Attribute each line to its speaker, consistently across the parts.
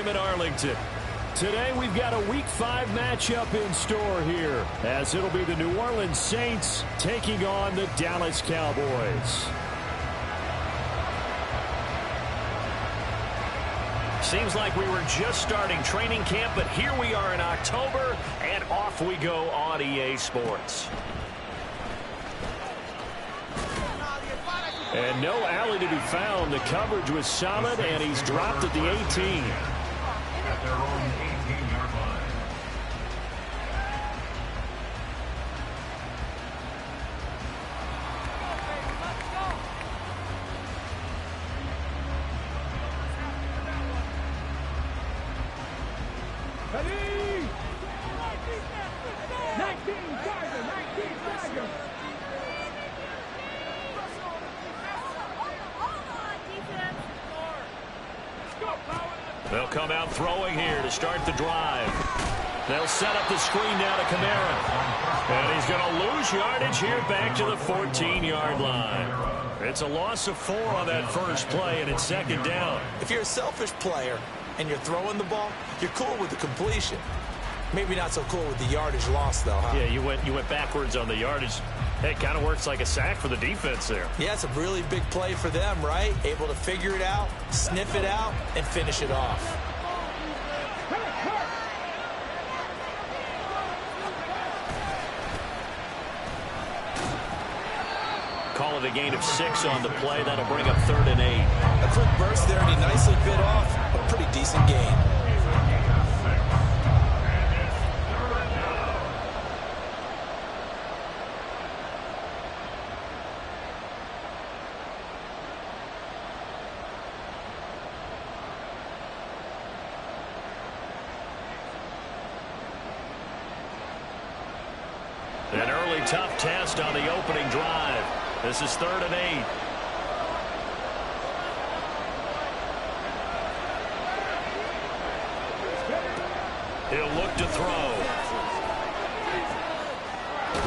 Speaker 1: Stadium in Arlington. Today we've got a Week 5 matchup in store here, as it'll be the New Orleans Saints taking on the Dallas Cowboys. Seems like we were just starting training camp, but here we are in October, and off we go on EA Sports. And no alley to be found. The coverage was solid, and he's dropped at the 18.
Speaker 2: At their own 18-yard line.
Speaker 1: They'll come out throwing here to start the drive. They'll set up the screen now to Kamara. And he's going to lose yardage here back to the 14-yard line. It's a loss of 4 on that first play, and it's second down.
Speaker 3: If you're a selfish player and you're throwing the ball, you're cool with the completion. Maybe not so cool with the yardage loss, though, huh?
Speaker 1: Yeah, you went backwards on the yardage. It kind of works like a sack for the defense there.
Speaker 3: Yeah, it's a really big play for them, right? Able to figure it out, sniff it out, and finish it off.
Speaker 1: Call it a gain of 6 on the play. That'll bring up 3rd and 8.
Speaker 3: A quick burst there, and he nicely bit off a pretty decent gain.
Speaker 1: An early tough test on the opening drive. This is 3rd and 8. He'll look to throw.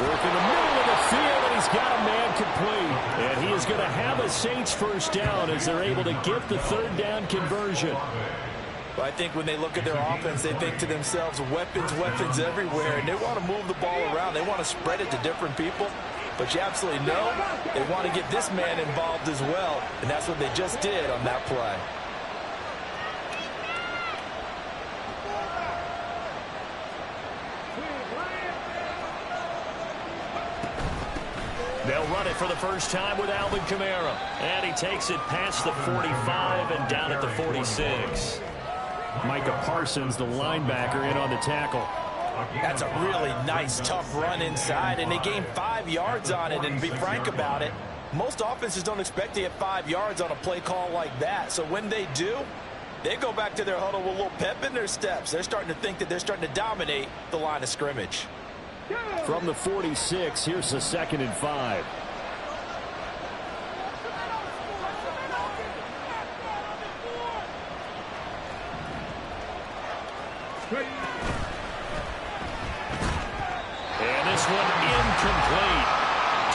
Speaker 1: Work in the middle of the field, and he's got a man complete. And he is going to have a Saints first down as they're able to get the 3rd down conversion.
Speaker 3: Well, I think when they look at their offense, they think to themselves, weapons, weapons everywhere, and they want to move the ball around. They want to spread it to different people, but you absolutely know they want to get this man involved as well, and that's what they just did on that play.
Speaker 1: They'll run it for the first time with Alvin Kamara, and he takes it past the 45 and down at the 46. Micah Parsons, the linebacker, in on the tackle.
Speaker 3: That's a really nice, tough run inside, and they gained 5 yards on it. And to be frank about it, most offenses don't expect to get 5 yards on a play call like that. So when they do, they go back to their huddle with a little pep in their steps. They're starting to think that they're starting to dominate the line of scrimmage.
Speaker 1: From the 46, here's the 2nd and 5. And this one incomplete.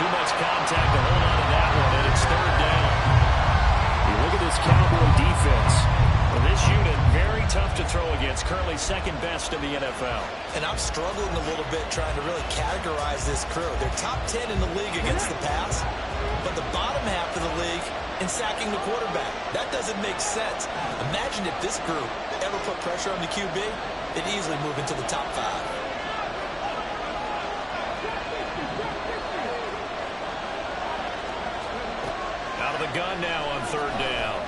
Speaker 1: Too much contact to hold on to that one, and it's 3rd down. You look at this Cowboy defense. Well, this unit, very tough to throw against. Currently 2nd best in the NFL.
Speaker 3: And I'm struggling a little bit trying to really categorize this crew. They're top 10 in the league against the pass, but the bottom half of the league in sacking the quarterback. That doesn't make sense. Imagine if this group ever put pressure on the QB, they'd easily move into the top 5.
Speaker 1: Out of the gun now on 3rd down.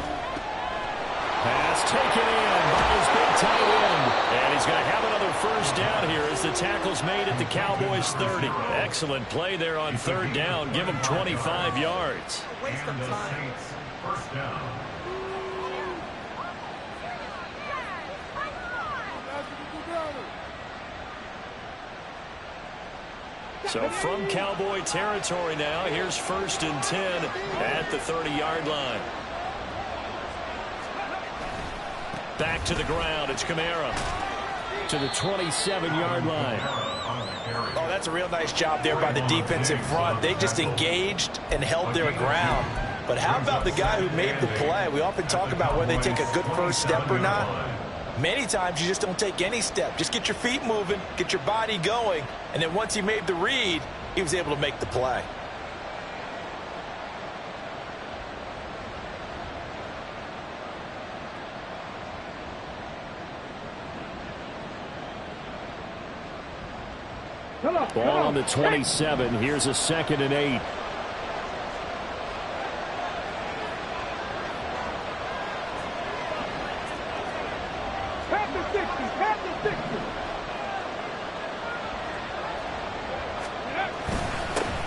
Speaker 1: Pass taken in by his big tight end. And he's going to have another first down here as the tackle's made at the Cowboys' 30. Excellent play there on 3rd down. Give him 25 yards.
Speaker 2: And the Saints first down.
Speaker 1: So from Cowboy territory now, here's 1st and 10 at the 30-yard line. Back to the ground. It's Kamara to the 27-yard line.
Speaker 3: Oh, that's a real nice job there by the defensive front. They just engaged and held their ground. But how about the guy who made the play? We often talk about whether they take a good first step or not. Many times you just don't take any step. Just get your feet moving, get your body going, and then once he made the read, he was able to make the play.
Speaker 1: Ball on the 27. Here's a 2nd and 8.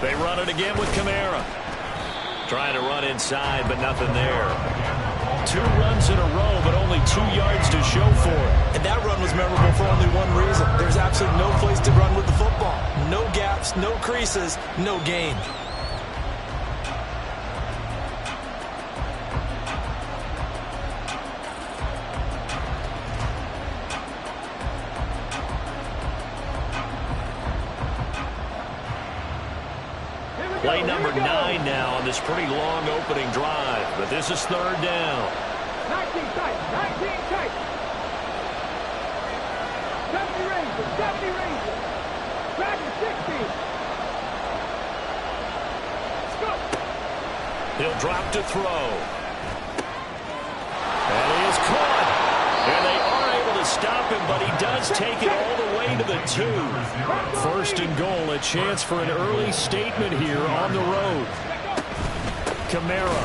Speaker 1: They run it again with Kamara. Trying to run inside, but nothing there. 2 runs in a row, but only 2 yards to show for it.
Speaker 3: And that run was memorable for only one reason. There's absolutely no place to run with the football. No gaps, no creases, no gain.
Speaker 1: Play number 9 now on this pretty long opening drive, but this is 3rd down.
Speaker 4: 19 tight, 19 tight. 70 Rangers, 70 Rangers. Dragon 60. Let's go.
Speaker 1: He'll drop to throw. And he is caught. And they are able to stop him, but he does take it all the way to the 2. 1st and goal, a chance for an early statement here on the road. Kamara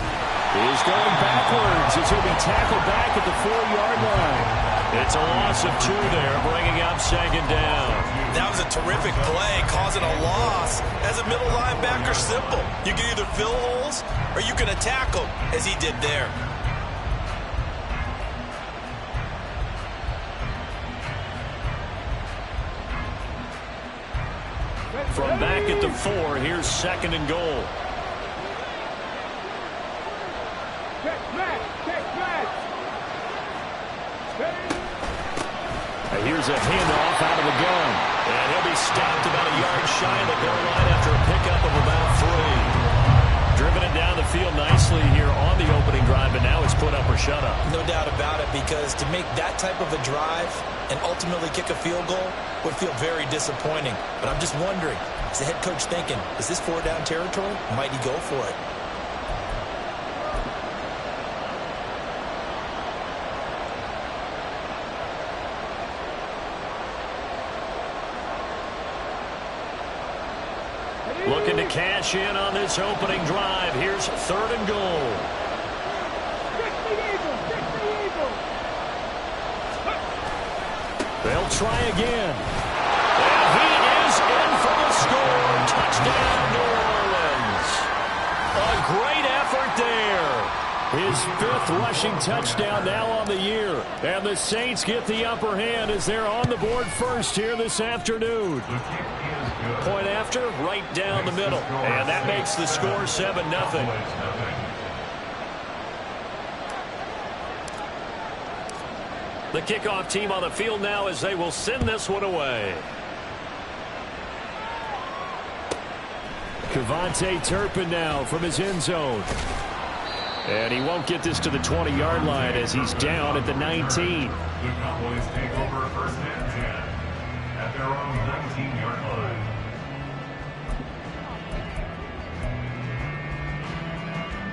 Speaker 1: is going backwards as he'll be tackled back at the 4-yard line. It's a loss of 2 there, bringing up 2nd down.
Speaker 3: That was a terrific play, causing a loss. As a middle linebacker, simple. You can either fill holes or you can attack them, as he did there.
Speaker 1: From back at the 4, here's 2nd and goal. Here's a handoff out of the gun. And he'll be stopped about a yard shy of the goal line after a pickup of about 3. Driven it down the field nicely here on the opening drive, but now it's put up or shut up.
Speaker 3: No doubt about it, because to make that type of a drive and ultimately kick a field goal would feel very disappointing. But I'm just wondering, is the head coach thinking, is this 4-down territory? Might he go for it?
Speaker 1: Looking to cash in on this opening drive. Here's 3rd and goal. They'll try again. And he is in for the score. Touchdown, New Orleans. A great effort there. His 5th rushing touchdown now on the year. And the Saints get the upper hand as they're on the board first here this afternoon. Point after, right down the middle. And that makes the score 7-0. The kickoff team on the field now as they will send this one away. Kevontae Turpin now from his end zone. And he won't get this to the 20-yard line as he's down at the 19.
Speaker 2: The Cowboys take over 1st and 10 at their own 19-yard line.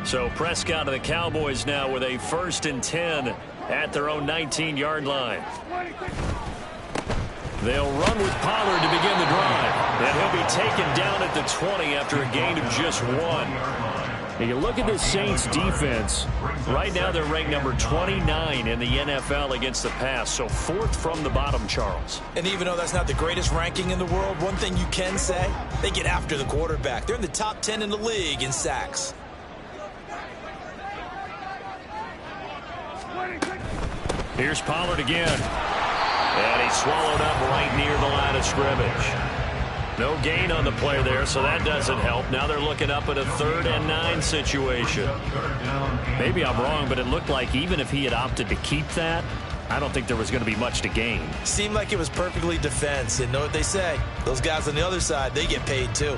Speaker 1: So Prescott of the Cowboys now with a 1st and 10 at their own 19-yard line. They'll run with Pollard to begin the drive. And he'll be taken down at the 20 after a gain of just 1. And you look at the Saints defense. Right now they're ranked number 29 in the NFL against the pass. So 4th from the bottom, Charles.
Speaker 3: And even though that's not the greatest ranking in the world, one thing you can say, they get after the quarterback. They're in the top 10 in the league in sacks.
Speaker 1: Here's Pollard again. And he's swallowed up right near the line of scrimmage. No gain on the play there, so that doesn't help. Now they're looking up at a 3rd and 9 situation. Maybe I'm wrong, but it looked like even if he had opted to keep that, I don't think there was going to be much to gain.
Speaker 3: Seemed like it was perfectly defense. And know what they say? Those guys on the other side, they get paid too.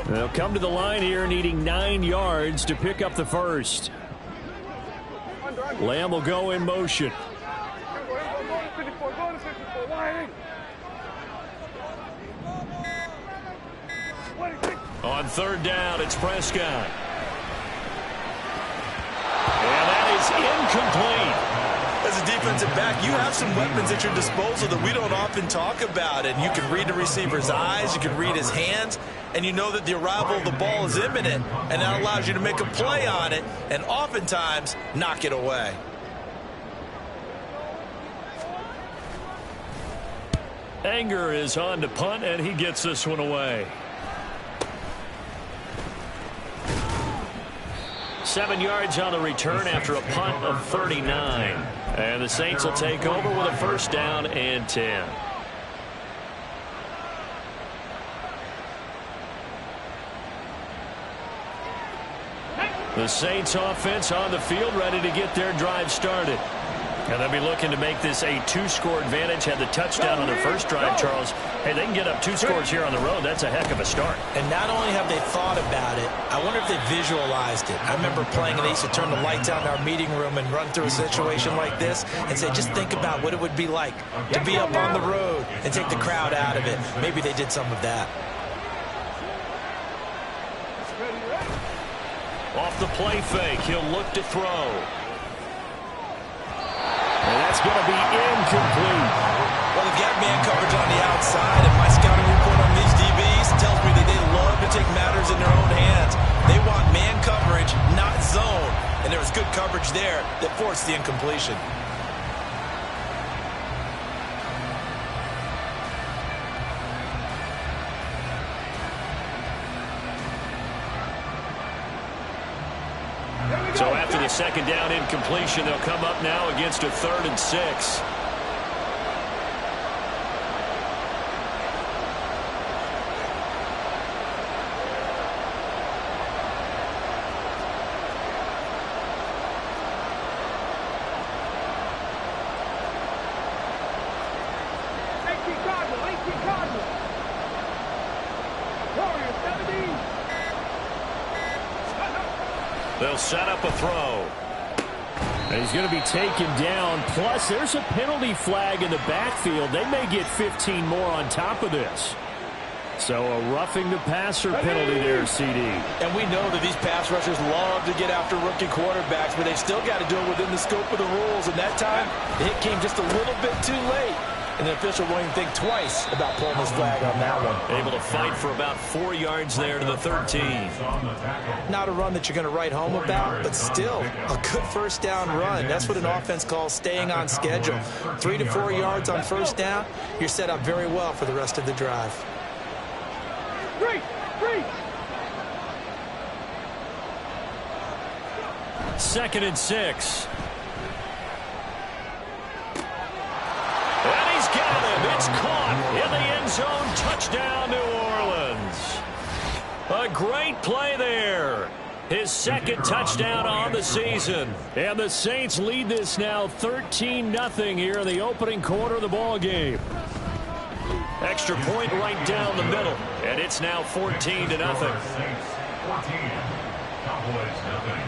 Speaker 1: They'll come to the line here needing 9 yards to pick up the first. Lamb will go in motion. On third down, it's Prescott. And that is incomplete.
Speaker 3: As a defensive back, you have some weapons at your disposal that we don't often talk about. And you can read the receiver's eyes, you can read his hands, and you know that the arrival of the ball is imminent, and that allows you to make a play on it and oftentimes knock it away.
Speaker 1: Anger is on to punt, and he gets this one away. 7 yards on the return after a punt of 39. And the Saints will take over with a first down and 10. The Saints offense on the field, ready to get their drive started. And they'll be looking to make this a 2-score advantage. Had the touchdown on their first drive, Charles. Hey, they can get up 2 scores here on the road. That's a heck of a start.
Speaker 3: And not only have they thought about it, I wonder if they visualized it. I remember playing, and they used to turn the lights out in our meeting room and run through a situation like this and say, just think about what it would be like to be up on the road and take the crowd out of it. Maybe they did some of that.
Speaker 1: Off the play fake, he'll look to throw. And that's going to be incomplete.
Speaker 3: Well, they've got man coverage on the outside, and my scouting report on these DBs tells me that they love to take matters in their own hands. They want man coverage, not zone. And there was good coverage there that forced the incompletion.
Speaker 1: So after the second down incompletion, they'll come up now against a 3rd and 6. They'll set up a throw. And he's going to be taken down. Plus, there's a penalty flag in the backfield. They may get 15 more on top of this. So a roughing the passer penalty there, CD.
Speaker 3: And we know that these pass rushers love to get after rookie quarterbacks, but they still got to do it within the scope of the rules. And that time, the hit came just a little bit too late. And the official won't even think twice about pulling his flag on that one.
Speaker 1: Able to fight for about 4 yards there to the 13.
Speaker 3: Not a run that you're going to write home about, but still a good first down run. That's what an offense calls staying on schedule. 3 to 4 yards on first down, you're set up very well for the rest of the drive.
Speaker 4: 3.
Speaker 1: 2nd and 6. And he's got him. It's caught in the end zone. Touchdown, New Orleans. A great play there. His 2nd touchdown on the season. And the Saints lead this now 13-0 here in the opening quarter of the ball game. Extra point right down the middle. And it's now 14-0.
Speaker 2: 14. Cowboys nothing.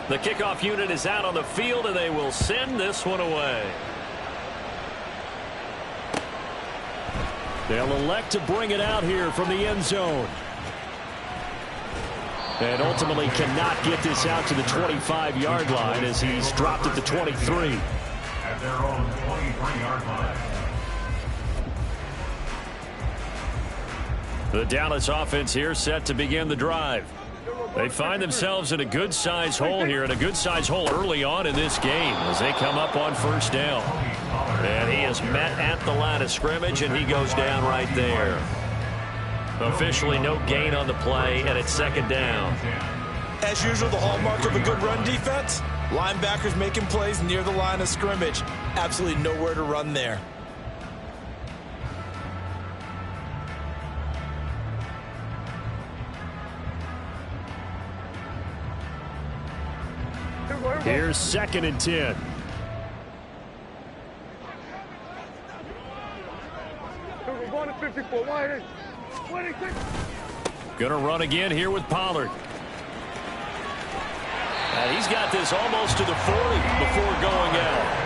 Speaker 1: The kickoff unit is out on the field, and they will send this one away. They'll elect to bring it out here from the end zone. And ultimately cannot get this out to the 25-yard line as he's dropped at the 23.
Speaker 2: At their own 23-yard line.
Speaker 1: The Dallas offense here set to begin the drive. They find themselves in a good-sized hole here, and a good-sized hole early on in this game as they come up on first down. And he is met at the line of scrimmage, and he goes down right there. Officially no gain on the play, and it's 2nd down.
Speaker 3: As usual, the hallmark of a good run defense, linebackers making plays near the line of scrimmage. Absolutely nowhere to run there.
Speaker 1: Here's 2nd and 10.
Speaker 4: We're going to 54. Wide.
Speaker 1: Gonna run again here with Pollard. And he's got this almost to the 40 before going out.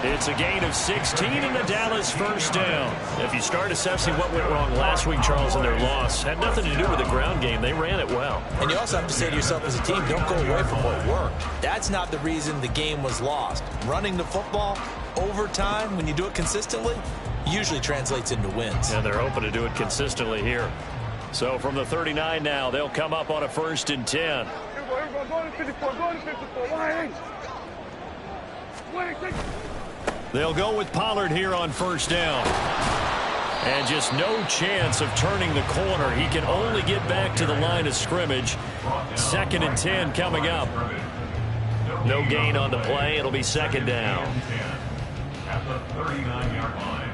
Speaker 1: It's a gain of 16 and the Dallas first down. If you start assessing what went wrong last week, Charles, in their loss, had nothing to do with the ground game. They ran it well.
Speaker 3: And you also have to say to yourself as a team, don't go away from what worked. That's not the reason the game was lost. Running the football over time, when you do it consistently, usually translates into wins.
Speaker 1: And they're hoping to do it consistently here. So from the 39 now, they'll come up on a 1st and 10.
Speaker 4: Going to 54. Going to 54. Wide.
Speaker 1: They'll go with Pollard here on 1st down. And just no chance of turning the corner. He can only get back to the line of scrimmage. 2nd and 10 coming up. No gain on the play. It'll be 2nd down.
Speaker 2: At the 39-yard line.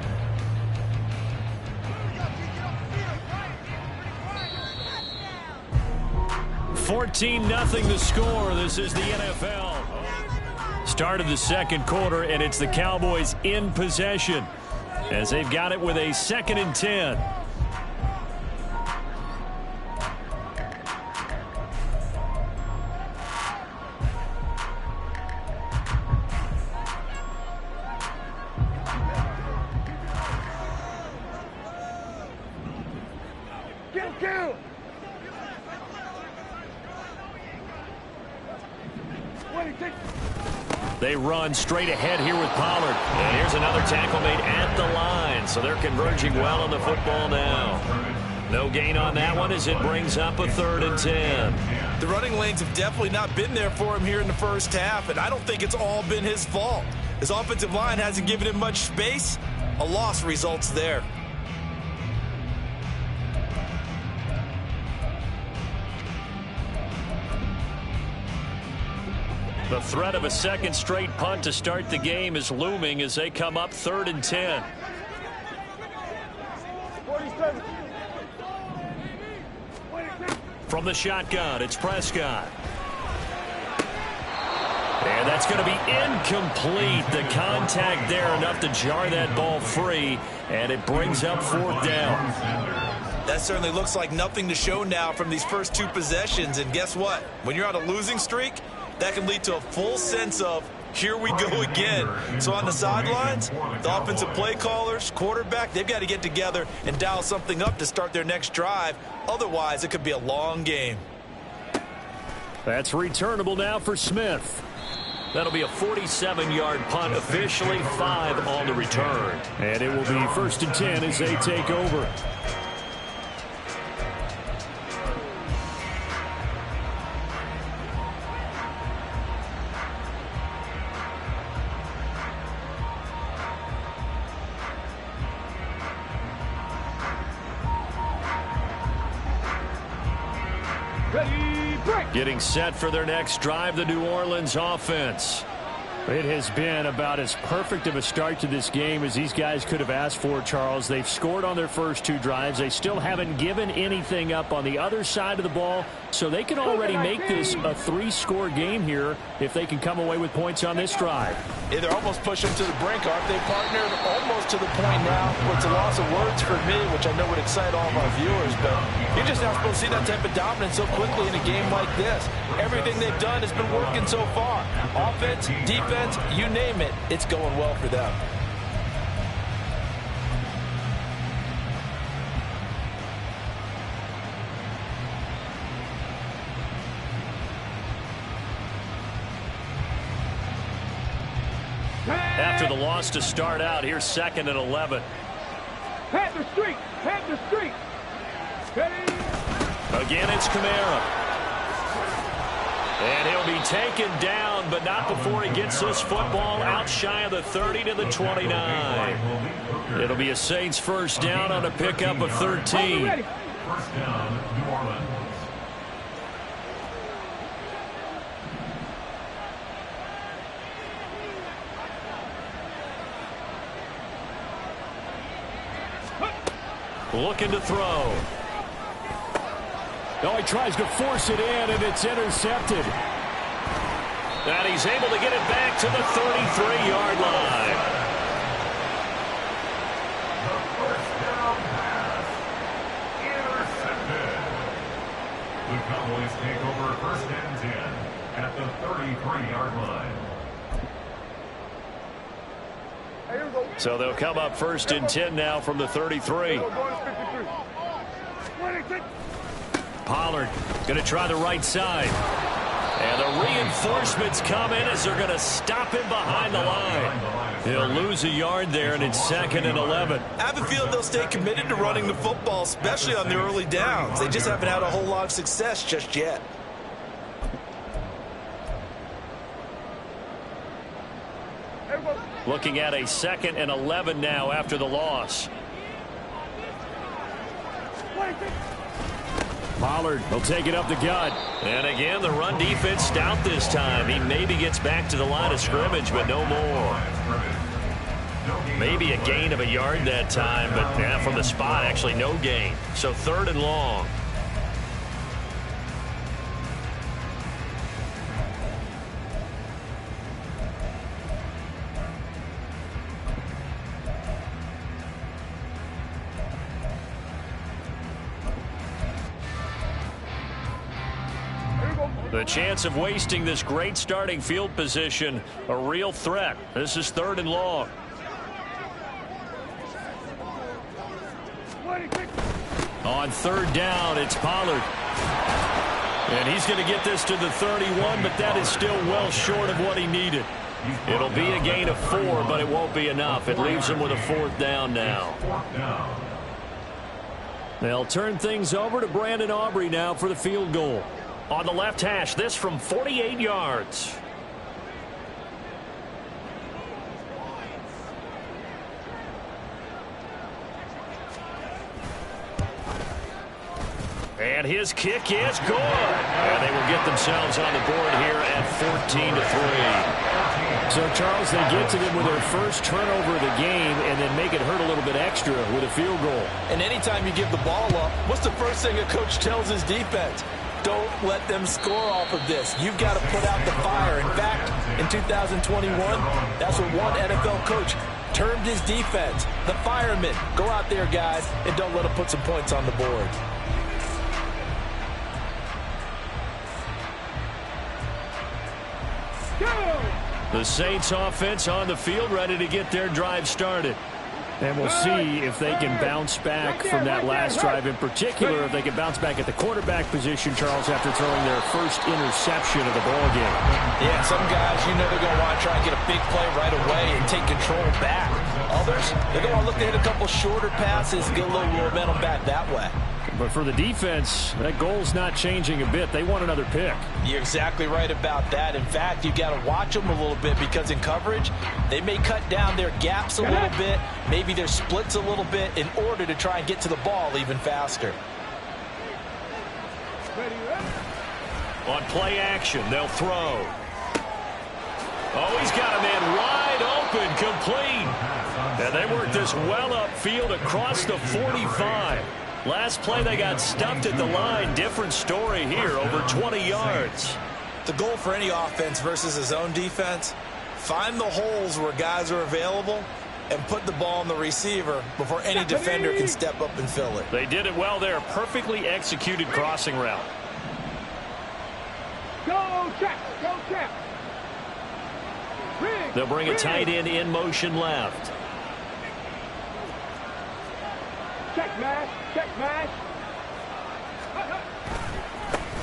Speaker 1: 14-0 the score. This is the NFL. Start of the 2nd quarter, and it's the Cowboys in possession as they've got it with a 2nd and 10.
Speaker 4: Kill.
Speaker 1: They run straight ahead here with Pollard. And here's another tackle made at the line. So they're converging well on the football now. No gain on that one as it brings up a 3rd and 10.
Speaker 3: The running lanes have definitely not been there for him here in the first half, and I don't think it's all been his fault. His offensive line hasn't given him much space. A loss results there.
Speaker 1: The threat of a 2nd straight punt to start the game is looming as they come up 3rd and 10.
Speaker 4: 47.
Speaker 1: From the shotgun, it's Prescott. And that's going to be incomplete. The contact there enough to jar that ball free, and it brings up 4th down.
Speaker 3: That certainly looks like nothing to show now from these first 2 possessions, and guess what? When you're on a losing streak, that can lead to a full sense of, here we go again. So on the sidelines, the offensive play callers, quarterback, they've got to get together and dial something up to start their next drive. Otherwise, it could be a long game.
Speaker 1: That's returnable now for Smith. That'll be a 47-yard punt, officially 5 on the return. And it will be 1st and 10 as they take over. Getting set for their next drive, the New Orleans offense. It has been about as perfect of a start to this game as these guys could have asked for, Charles. They've scored on their first 2 drives. They still haven't given anything up on the other side of the ball, so they can already make this a 3-score game here if they can come away with points on this drive.
Speaker 3: Yeah, they're almost pushing to the brink, aren't they, partner? Almost to the point now where it's a loss of words for me, which I know would excite all of our viewers, but you're just not supposed to see that type of dominance so quickly in a game like this. Everything they've done has been working so far. Offense, defense, you name it, it's going well for them.
Speaker 1: After the loss to start out, here's 2nd and 11.
Speaker 4: Panther streak.
Speaker 1: Again, it's Kamara. And he'll be taken down, but not before he gets this football out shy of the 30 to the 29. It'll be a Saints first down on a pickup of 13.
Speaker 2: First down, New Orleans.
Speaker 1: Looking to throw. Oh, he tries to force it in, and it's intercepted. And he's able to get it back to the 33-yard line.
Speaker 2: The first down pass. Intercepted. The Cowboys take over first and 10 at the 33-yard line.
Speaker 1: So they'll come up first and 10 now from the 33. Pollard going to try the right side. And the reinforcements come in as they're going to stop him behind the line. He'll lose a yard there, and it's 2nd and 11.
Speaker 3: I have a feeling they'll stay committed to running the football, especially on the early downs. They just haven't had a whole lot of success just yet.
Speaker 1: Looking at a 2nd and 11 now after the loss. Pollard will take it up the gut. And again, the run defense stout this time. He maybe gets back to the line of scrimmage, but no more. Maybe a gain of a yard that time, but yeah, from the spot, actually no gain. So 3rd and long. The chance of wasting this great starting field position, a real threat. This is 3rd and long. On 3rd down, it's Pollard. And he's going to get this to the 31, but that is still well short of what he needed. It'll be a gain of 4, but it won't be enough. It leaves him with a 4th down now. They'll turn things over to Brandon Aubrey now for the field goal. On the left hash, this from 48 yards. And his kick is good. And they will get themselves on the board here at 14-3. So, Charles, they get to them with their first turnover of the game and then make it hurt a little bit extra with a field goal.
Speaker 3: And anytime you give the ball up, what's the first thing a coach tells his defense? Don't let them score off of this. You've got to put out the fire. In fact, in 2021, that's what one NFL coach termed his defense. The firemen. Go out there, guys, and don't let them put some points on the board.
Speaker 1: The Saints offense on the field, ready to get their drive started. And we'll see if they can bounce back from that last drive, in particular if they can bounce back at the quarterback position, Charles, after throwing their first interception of the ball game.
Speaker 3: Yeah, some guys, you know they're going to want to try and get a big play right away and take control back. Others, they're going to want to look to hit a couple shorter passes, get a little momentum back that way.
Speaker 1: But for the defense, that goal's not changing a bit. They want another pick.
Speaker 3: You're exactly right about that. In fact, you've got to watch them a little bit because in coverage, they may cut down their gaps a little bit, maybe their splits a little bit in order to try and get to the ball even faster.
Speaker 1: On play action, they'll throw. Oh, he's got a man wide open, complete. And they work this well upfield across the 45. Last play, they got stuffed at the line. Different story here, over 20 yards.
Speaker 3: The goal for any offense versus his own defense, find the holes where guys are available and put the ball on the receiver before any defender can step up and fill it.
Speaker 1: They did it well there. Perfectly executed crossing route.
Speaker 4: Go, check. Go, check.
Speaker 1: They'll bring a tight end in motion left.
Speaker 4: Check mash. Check mash.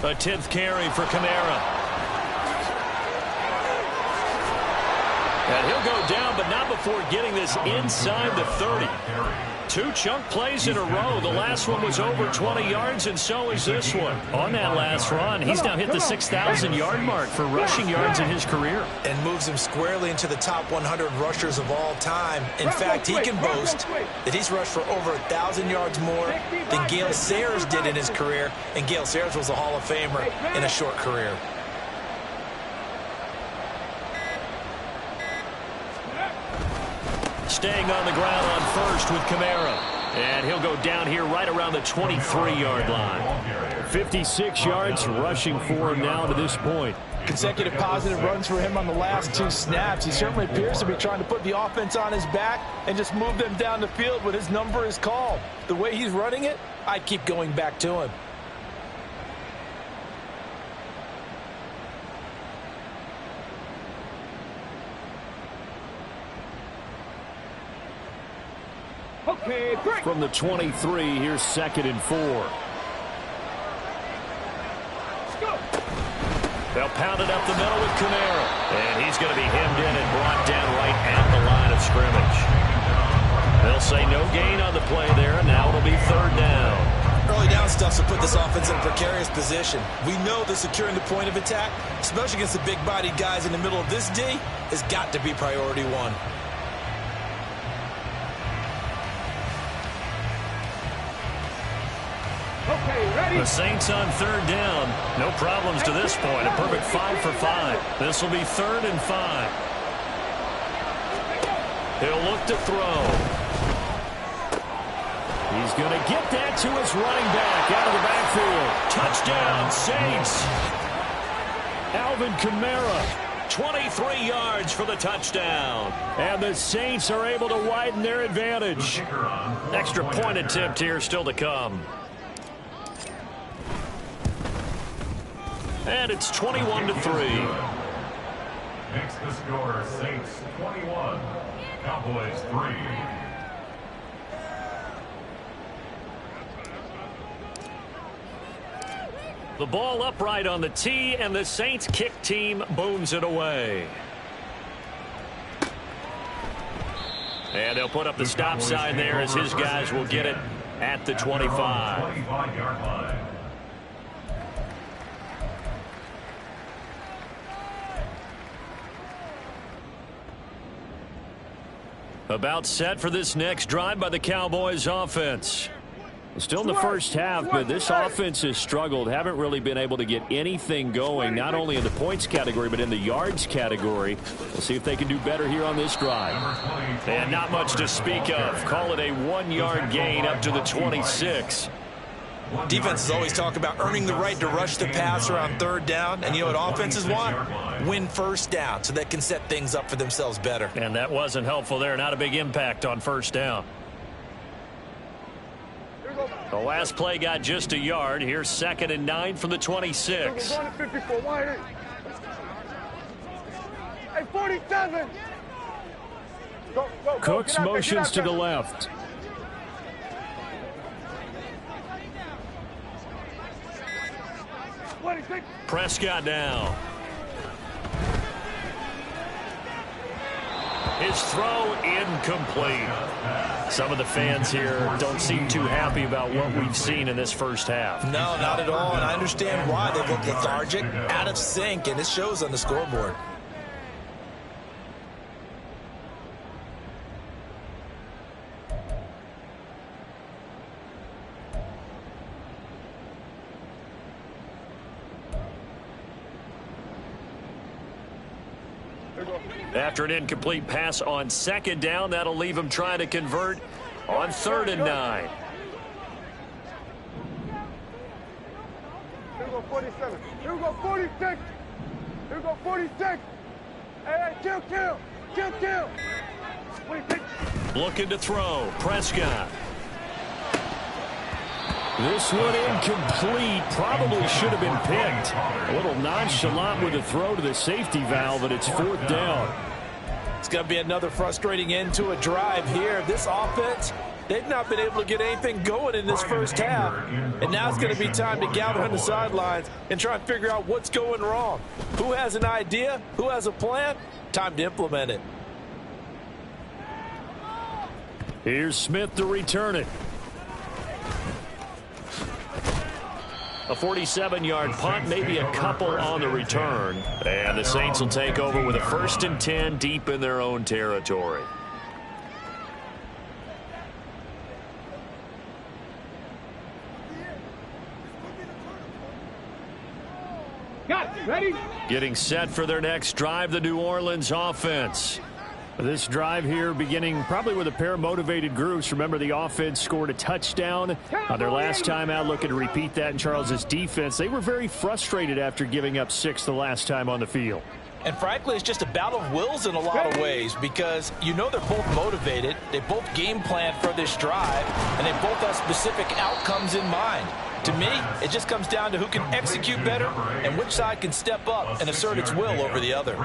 Speaker 1: A 10th carry for Kamara. And he'll go down, but not before getting this inside the 30. 2 chunk plays in a row. The last one was over 20 yards, and so is this one. On that last run, he's now hit the 6,000-yard mark for rushing yards in his career.
Speaker 3: And moves him squarely into the top 100 rushers of all time. In fact, he can boast that he's rushed for over 1,000 yards more than Gale Sayers did in his career. And Gale Sayers was a Hall of Famer in a short career.
Speaker 1: Staying on the ground on first with Kamara. And he'll go down here right around the 23-yard line. 56 yards rushing for him now to this point.
Speaker 3: Consecutive positive runs for him on the last 2 snaps. He certainly appears to be trying to put the offense on his back and just move them down the field when his number is called. The way he's running it, I'd keep going back to him.
Speaker 4: Okay, break.
Speaker 1: From the 23, here's 2nd and 4.
Speaker 4: Let's go.
Speaker 1: They'll pound it up the middle with Kamara. And he's going to be hemmed in and brought down right at the line of scrimmage. They'll say no gain on the play there, and now it'll be 3rd down.
Speaker 3: Early down stuff to put this offense in a precarious position. We know that securing the point of attack, especially against the big-bodied guys in the middle of this D, has got to be priority 1.
Speaker 4: Okay, ready?
Speaker 1: The Saints on 3rd down. No problems to this point. A perfect 5 for 5. This will be 3rd and 5. He'll look to throw. He's going to get that to his running back out of the backfield. Touchdown, Saints. Alvin Kamara, 23 yards for the touchdown. And the Saints are able to widen their advantage. Extra point attempt here still to come. And it's 21-3.
Speaker 2: Makes the score Saints 21, Cowboys 3.
Speaker 1: The ball upright on the tee, and the Saints kick team booms it away. And they'll put up the stop sign there as his guys will get it at the 25.
Speaker 2: 25-yard line.
Speaker 1: About set for this next drive by the Cowboys offense. Still in the first half, but this offense has struggled. Haven't really been able to get anything going, not only in the points category, but in the yards category. We'll see if they can do better here on this drive. And not much to speak of. Call it a 1-yard gain up to the 26.
Speaker 3: Defenses always talk about earning the right to rush the passer on 3rd down. And you know what offenses want? Win 1st down so they can set things up for themselves better.
Speaker 1: And that wasn't helpful there. Not a big impact on 1st down. The last play got just a yard. Here's 2nd and 9 from the 26.
Speaker 4: Hey, 47. Go, go,
Speaker 1: Cooks motions to the left. Prescott now. His throw incomplete. Some of the fans here don't seem too happy about what we've seen in this first half.
Speaker 3: No, not at all, and I understand why. They look lethargic, out of sync, and it shows on the scoreboard.
Speaker 1: After an incomplete pass on 2nd down, that'll leave him trying to convert on 3rd and 9.
Speaker 4: Here we go 47. Here we go 46. Here we go 46. Hey, kill. 26.
Speaker 1: Looking to throw. Prescott. This one incomplete. Probably should have been picked. A little nonchalant with a throw to the safety valve, and it's 4th down.
Speaker 3: It's going to be another frustrating end to a drive here. This offense, they've not been able to get anything going in this first half. And now it's going to be time to gather on the sidelines and try and figure out what's going wrong. Who has an idea? Who has a plan? Time to implement it.
Speaker 1: Here's Smith to return it. A 47-yard punt, maybe a couple on the return. And the Saints will take over with a 1st and 10 deep in their own territory.
Speaker 4: Got it. Ready?
Speaker 1: Getting set for their next drive, the New Orleans offense. This drive here beginning probably with a pair of motivated groups. Remember, the offense scored a touchdown on their last time out, looking to repeat that in Charles's defense. They were very frustrated after giving up 6 the last time on the field.
Speaker 3: And frankly, it's just a battle of wills in a lot of ways because you know they're both motivated. They both game plan for this drive, and they both have specific outcomes in mind. To me, it just comes down to who can execute better and which side can step up and assert its will over the other.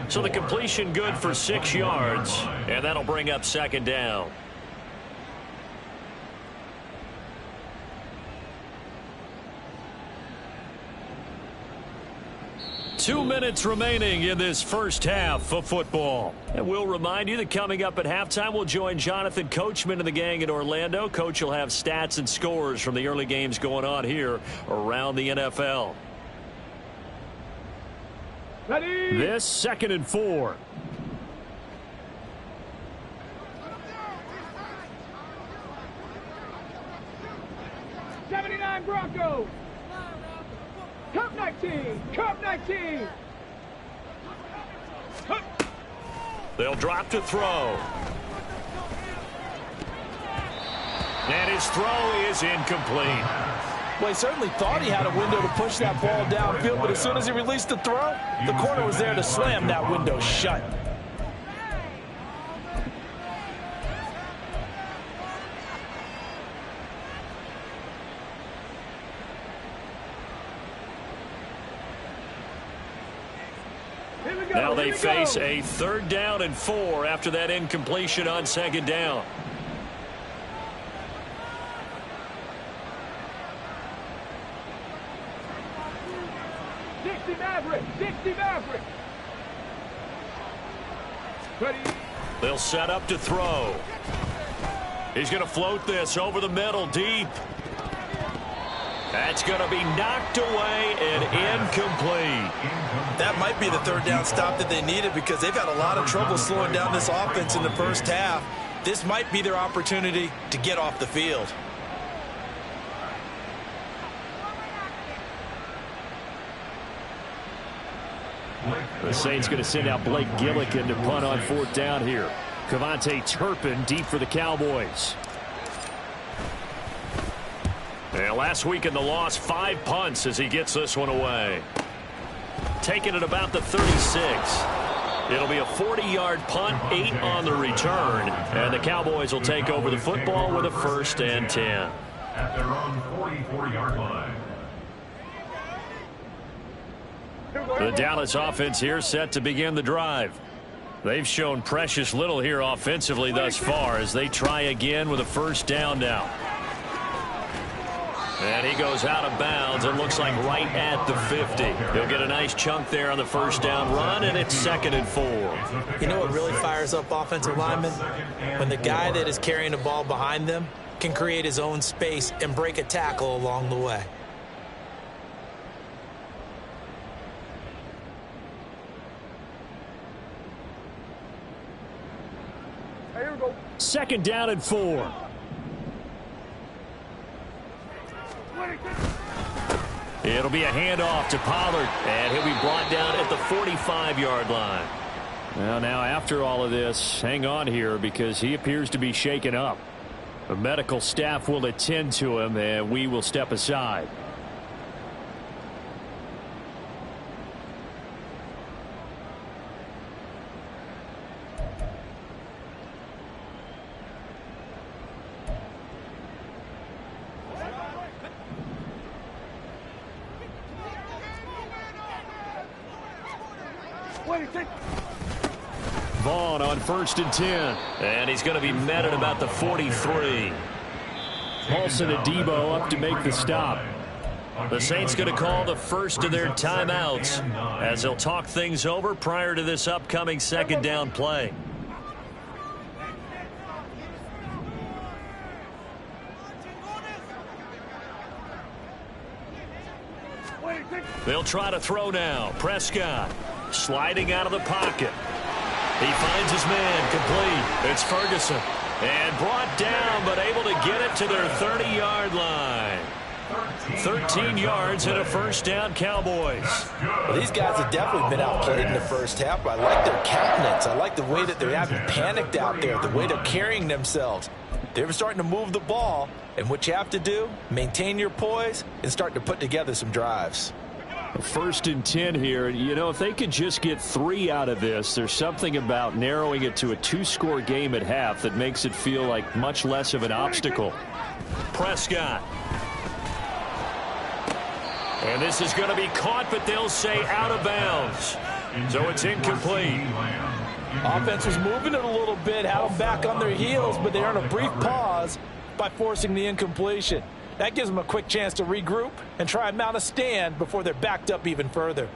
Speaker 1: So the completion good for 6 yards, and that'll bring up 2nd down. Two minutes remaining in this first half of football. And we'll remind you that coming up at halftime, we'll join Jonathan Coachman and the gang in Orlando. Coach will have stats and scores from the early games going on here around the NFL.
Speaker 4: Ready?
Speaker 1: This 2nd and 4.
Speaker 4: '79 Broncos. Cup 19. Cup 19.
Speaker 1: They'll drop to throw. And his throw is incomplete.
Speaker 3: Well, he certainly thought he had a window to push that ball downfield, but as soon as he released the throw, the corner was there to slam that window shut.
Speaker 1: Now they face a 3rd down and 4 after that incompletion on 2nd down.
Speaker 4: Dixie Maverick. Dixie Maverick. Ready?
Speaker 1: They'll set up to throw. He's going to float this over the middle deep. That's going to be knocked away and incomplete.
Speaker 3: That might be the 3rd down stop that they needed because they've had a lot of trouble slowing down this offense in the first half. This might be their opportunity to get off the field.
Speaker 1: The Saints going to send out Blake Gillikin to punt on 4th down here. Kevontae Turpin deep for the Cowboys. And last week in the loss, 5 punts as he gets this one away. Taking it about the 36. It'll be a 40-yard punt, 8 on the return. And the Cowboys will take over the football with a 1st and 10.
Speaker 2: At their own 44-yard line.
Speaker 1: The Dallas offense here set to begin the drive. They've shown precious little here offensively thus far as they try again with a 1st down now. And he goes out of bounds. It looks like right at the 50. He'll get a nice chunk there on the 1st down run, and it's 2nd and 4.
Speaker 3: You know what really fires up offensive linemen? When the guy that is carrying the ball behind them can create his own space and break a tackle along the way.
Speaker 4: Here we go.
Speaker 1: 2nd down and 4. It'll be a handoff to Pollard, and he'll be brought down at the 45-yard line. Well, now after all of this, hang on here because he appears to be shaken up. The medical staff will attend to him, and we will step aside. Vaughn on 1st and 10. And he's going to be met at about the 43. Paulson and Debo up to make the stop. The Saints going to call the first of their timeouts as they'll talk things over prior to this upcoming 2nd down play. They'll try to throw now. Prescott sliding out of the pocket. He finds his man complete. It's Ferguson. And brought down, but able to get it to their 30-yard line. 13 yards and a first down, Cowboys.
Speaker 3: Well, these guys have definitely been outplayed in the first half, but I like their countenance. I like the way that they're having panicked out there, the way they're carrying themselves. They're starting to move the ball, and what you have to do, maintain your poise and start to put together some drives.
Speaker 1: First and 10 here. You know, if they could just get 3 out of this, there's something about narrowing it to a 2-score game at half that makes it feel like much less of an obstacle. Prescott. And this is going to be caught, but they'll say out of bounds. So it's incomplete.
Speaker 3: Offense was moving it a little bit, had them back on their heels, but they earned a brief pause by forcing the incompletion. That gives them a quick chance to regroup and try and mount a stand before they're backed up even further.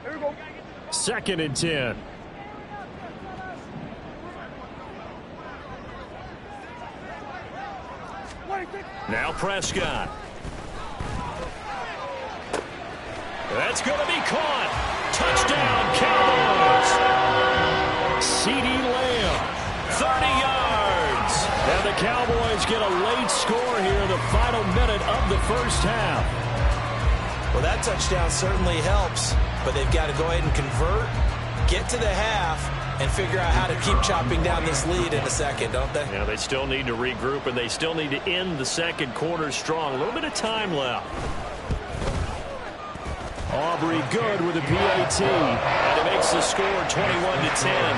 Speaker 4: Here we go.
Speaker 1: Second and 10. Now Prescott. That's going to be caught. Touchdown, Cowboys. CeeDee Lamb, 30 yards. And the Cowboys get a late score here in the final minute of the first half.
Speaker 3: Well, that touchdown certainly helps, but they've got to go ahead and convert, get to the half, and figure out how to keep chopping down this lead in a second, don't they?
Speaker 1: Yeah, they still need to regroup, and they still need to end the second quarter strong. A little bit of time left. Aubrey good with a PAT, and it makes the score 21-10.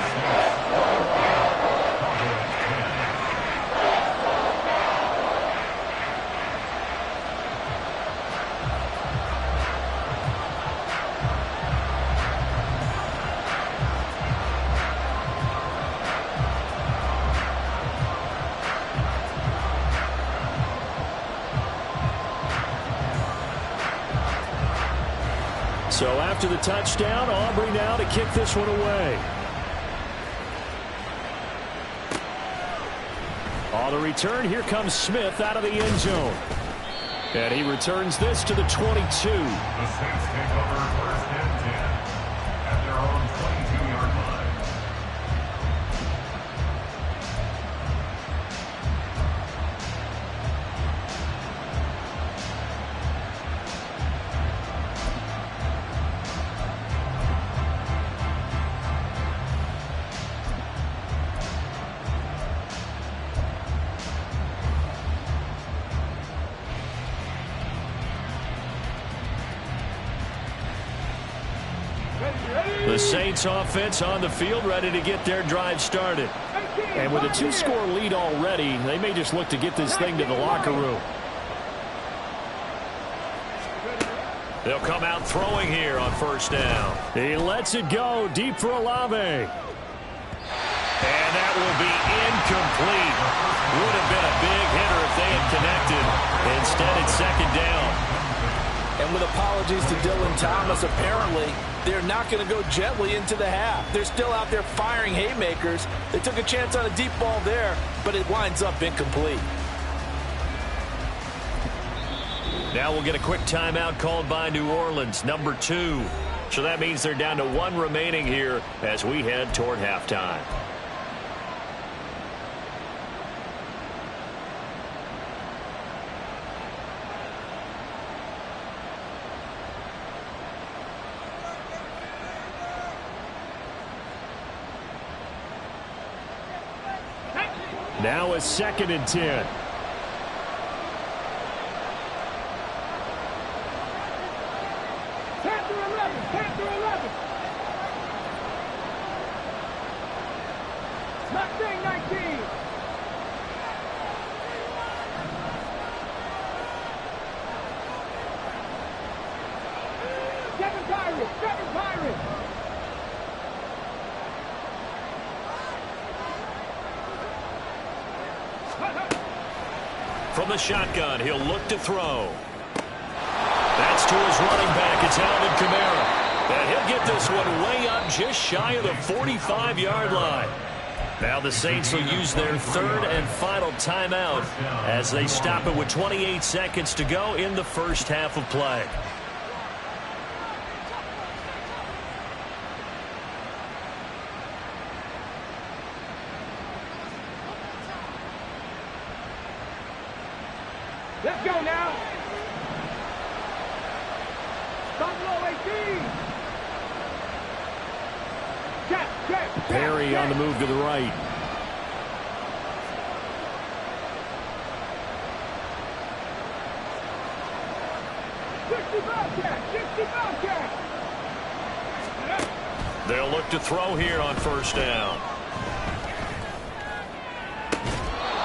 Speaker 1: So after the touchdown, Aubrey now to kick this one away. On the return, here comes Smith out of the end zone. And he returns this to the 22.
Speaker 2: The Saints take over first and 10 at their own 22-yard line.
Speaker 1: The Saints offense on the field, ready to get their drive started. And with a 2-score lead already, they may just look to get this thing to the locker room. They'll come out throwing here on first down. He lets it go deep for Olave. And that will be incomplete. Would have been a big hitter if they had connected. Instead, it's second down.
Speaker 3: And with apologies to Dylan Thomas, apparently they're not going to go gently into the half. They're still out there firing haymakers. They took a chance on a deep ball there, but it winds up incomplete.
Speaker 1: Now we'll get a quick timeout called by New Orleans, number 2. So that means they're down to 1 remaining here as we head toward halftime. Now it's second and 10.
Speaker 4: 10 through 11. 10 through 11. Mustang 19. Seven Pirates. 7 Pirates.
Speaker 1: From the shotgun, he'll look to throw. That's to his running back. It's Alvin Kamara. And he'll get this one way up just shy of the 45-yard line. Now the Saints will use their third and final timeout as they stop it with 28 seconds to go in the first half of play.
Speaker 4: Let's go now. Stop low, 18. Check.
Speaker 1: Perry on the move to the right. They'll look to throw here on first down.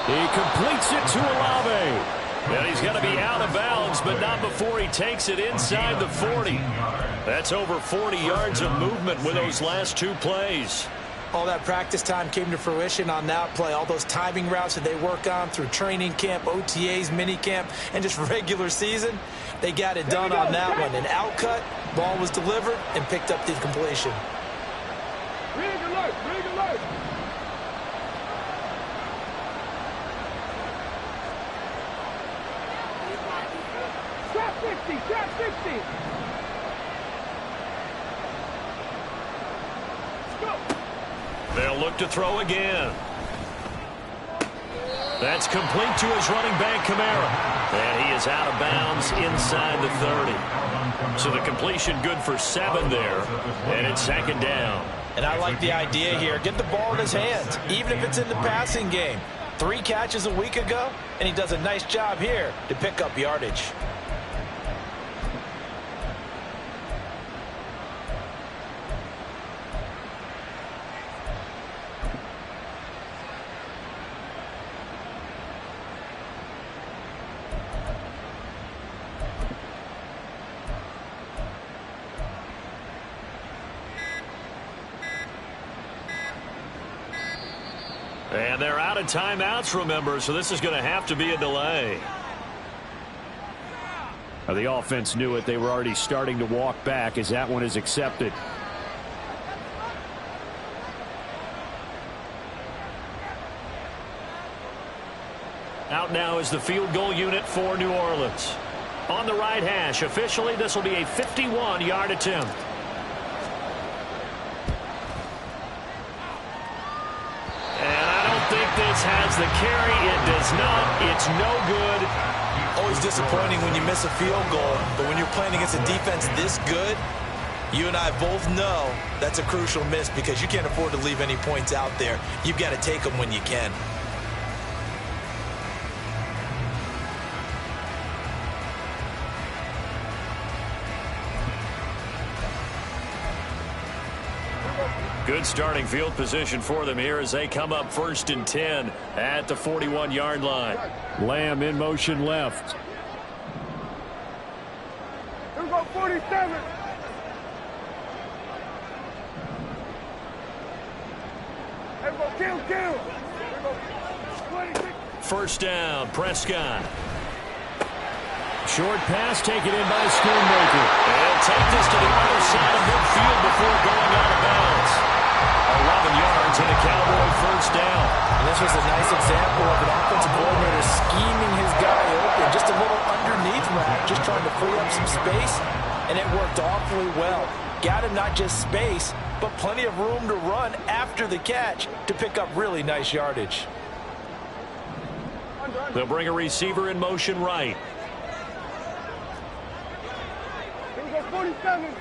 Speaker 1: He completes it to Olave. And he's going to be out of bounds, but not before he takes it inside the 40. That's over 40 yards of movement with those last two plays.
Speaker 3: All that practice time came to fruition on that play. All those timing routes that they work on through training camp, OTAs, mini camp, and just regular season, they got it done on that one. An out cut, ball was delivered, and picked up the completion.
Speaker 4: Rig alert. Trap 60. Go.
Speaker 1: They'll look to throw again. That's complete to his running back, Kamara. And he is out of bounds inside the 30. So the completion good for 7 there. And it's second down.
Speaker 3: And I like the idea here. Get the ball in his hands, even if it's in the passing game. 3 catches a week ago, and he does a nice job here to pick up yardage.
Speaker 1: And they're out of timeouts, remember, so this is going to have to be a delay. The offense knew it. They were already starting to walk back as that one is accepted. Out now is the field goal unit for New Orleans. On the right hash, officially this will be a 51-yard attempt. This has the carry. It does not. It's no good.
Speaker 3: Always disappointing when you miss a field goal, but when you're playing against a defense this good, you and I both know that's a crucial miss because you can't afford to leave any points out there. You've got to take them when you can.
Speaker 1: Good starting field position for them here as they come up 1st and 10 at the 41-yard line. Lamb in motion left.
Speaker 4: Here we go, 47. Here we go, kill. Here we go, 26.
Speaker 1: First down, Prescott. Short pass taken in by Schoonmaker. They'll take this to the other side of midfield before going out of bounds. 11 yards and a Cowboy first down.
Speaker 3: And this was a nice example of an offensive coordinator scheming his guy open. Just a little underneath route, just trying to free up some space, and it worked awfully well. Got him not just space, but plenty of room to run after the catch to pick up really nice yardage.
Speaker 1: They'll bring a receiver in motion right.
Speaker 4: Here we go, 47.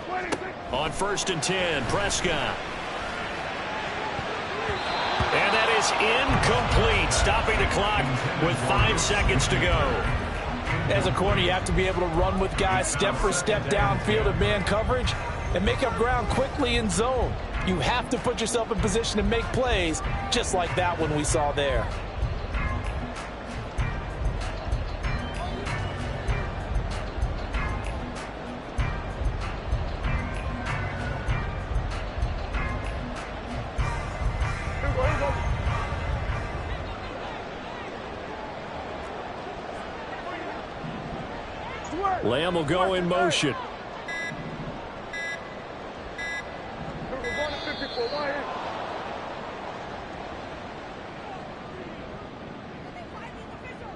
Speaker 4: 26.
Speaker 1: On 1st and 10, Prescott. And that is incomplete, stopping the clock with 5 seconds to go.
Speaker 3: As a corner, you have to be able to run with guys step for step downfield of man coverage and make up ground quickly in zone. You have to put yourself in position to make plays, just like that one we saw there.
Speaker 1: Lamb will go in motion.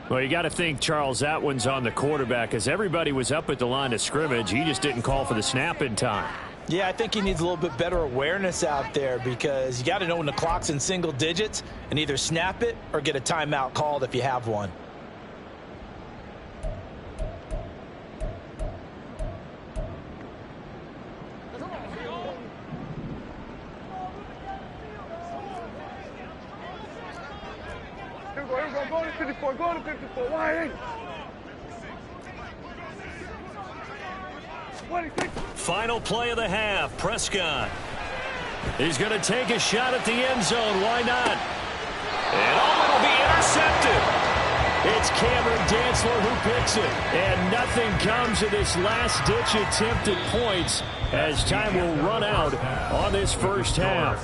Speaker 1: Well, you got to think, Charles, that one's on the quarterback as everybody was up at the line of scrimmage. He just didn't call for the snap in time.
Speaker 3: Yeah, I think he needs a little bit better awareness out there because you got to know when the clock's in single digits and either snap it or get a timeout called if you have one.
Speaker 4: Here we go, go to 54, go to 54, wide in. 26.
Speaker 1: Final play of the half, Prescott. He's going to take a shot at the end zone. Why not? And it'll be intercepted. It's Cameron Dantzler who picks it. And nothing comes of this last-ditch attempt at points as time will run out on this first half.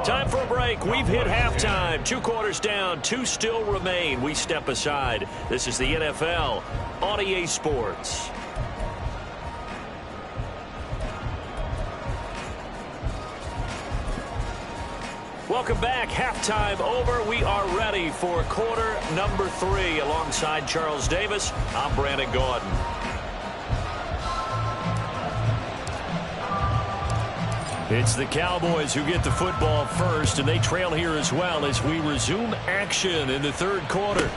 Speaker 1: Time for a break. We've hit halftime. 2 quarters down. 2 still remain. We step aside. This is the NFL on EA Sports. Welcome back. Halftime over. We are ready for quarter number 3. Alongside Charles Davis, I'm Brandon Gordon. It's the Cowboys who get the football first, and they trail here as well as we resume action in the third quarter.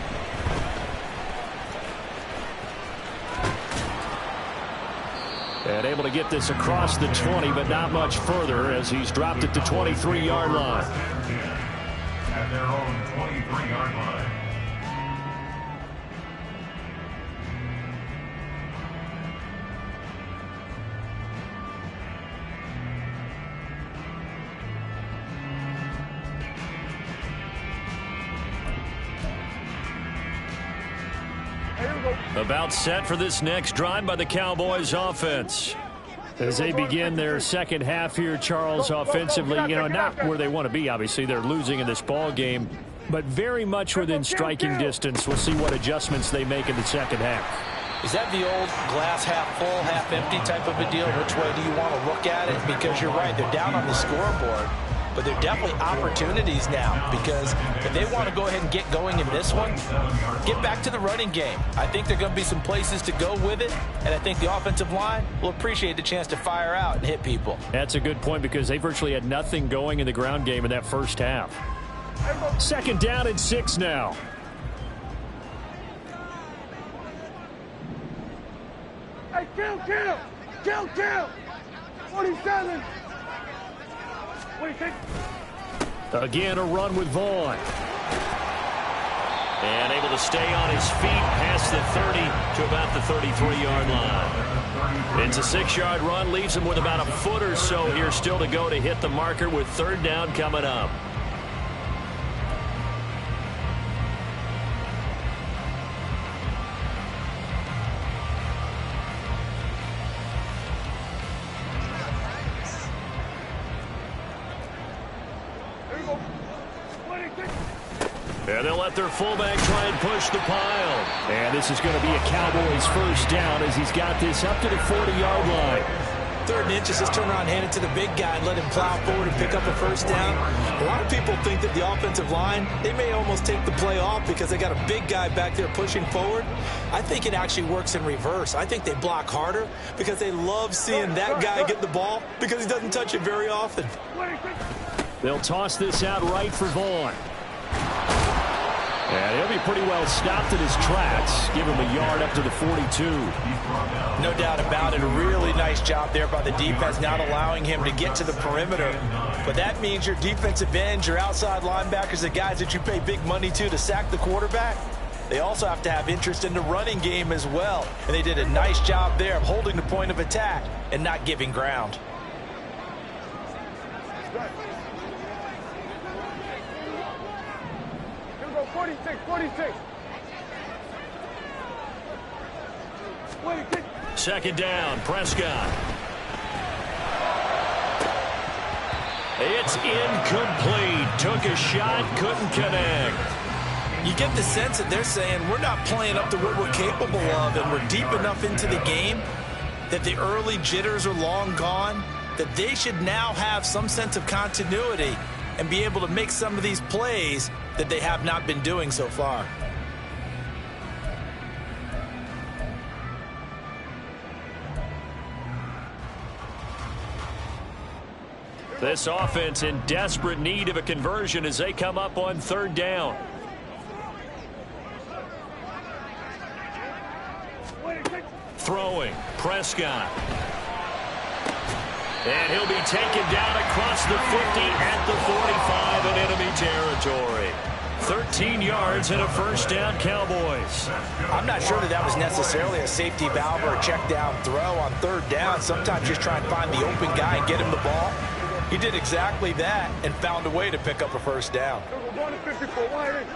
Speaker 1: And able to get this across the 20, but not much further as he's dropped it to 23-yard line.
Speaker 2: At their own 23-yard line.
Speaker 1: About set for this next drive by the Cowboys offense. As they begin their second half here, Charles, offensively, not where they want to be. Obviously, they're losing in this ball game, but very much within striking distance. We'll see what adjustments they make in the second half.
Speaker 3: Is that the old glass half full, half empty type of a deal? Which way do you want to look at it? Because you're right, they're down on the scoreboard. But there are definitely opportunities now because if they want to go ahead and get going in this one, get back to the running game. I think there are going to be some places to go with it, and I think the offensive line will appreciate the chance to fire out and hit people.
Speaker 1: That's a good point because they virtually had nothing going in the ground game in that first half. Second down and 6 now.
Speaker 4: Hey, kill! 47. 26.
Speaker 1: Again, a run with Vaughn. And able to stay on his feet past the 30 to about the 33-yard line. It's a 6-yard run, leaves him with about a foot or so here still to go to hit the marker with third down coming up. And they'll let their fullback try and push the pile. And this is going to be a Cowboys first down as he's got this up to the 40-yard line.
Speaker 3: 3rd and inches, just turn around, hand it to the big guy and let him plow forward and pick up a first down. A lot of people think that the offensive line, they may almost take the play off because they got a big guy back there pushing forward. I think it actually works in reverse. I think they block harder because they love seeing that guy get the ball because he doesn't touch it very often.
Speaker 1: They'll toss this out right for Vaughn. And he'll be pretty well stopped in his tracks. Give him a yard up to the 42.
Speaker 3: No doubt about it. A really nice job there by the defense, not allowing him to get to the perimeter. But that means your defensive ends, your outside linebackers, the guys that you pay big money to sack the quarterback, they also have to have interest in the running game as well. And they did a nice job there of holding the point of attack and not giving ground.
Speaker 4: Here we go, 46. 26.
Speaker 1: Second down, Prescott. It's incomplete. Took a shot, couldn't connect.
Speaker 3: You get the sense that they're saying we're not playing up to what we're capable of, and we're deep enough into the game that the early jitters are long gone, that they should now have some sense of continuity and be able to make some of these plays that they have not been doing so far.
Speaker 1: This offense in desperate need of a conversion as they come up on third down. Throwing, Prescott. And he'll be taken down across the 50 at the 45 in enemy territory. 13 yards and a first down, Cowboys.
Speaker 3: I'm not sure that was necessarily a safety valve or a check down throw on third down. Sometimes just try and find the open guy and get him the ball. He did exactly that and found a way to pick up a first down.
Speaker 4: We're going to 54, wide in.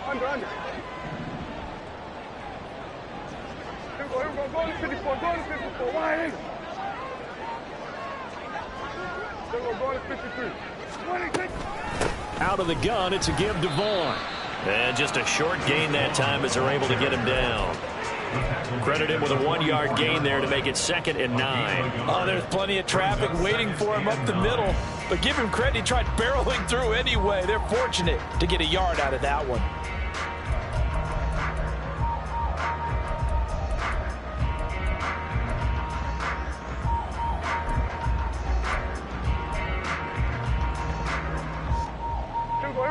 Speaker 4: Under. Here we go, going to 54, wide in. Here we go, going to 53. 26.
Speaker 1: Out of the gun, it's a give to Vaughn. And just a short gain that time as they're able to get him down. Credit him with a 1-yard gain there to make it 2nd and 9.
Speaker 3: Oh, there's plenty of traffic waiting for him up the middle. But give him credit, he tried barreling through anyway. They're fortunate to get a yard out of that one.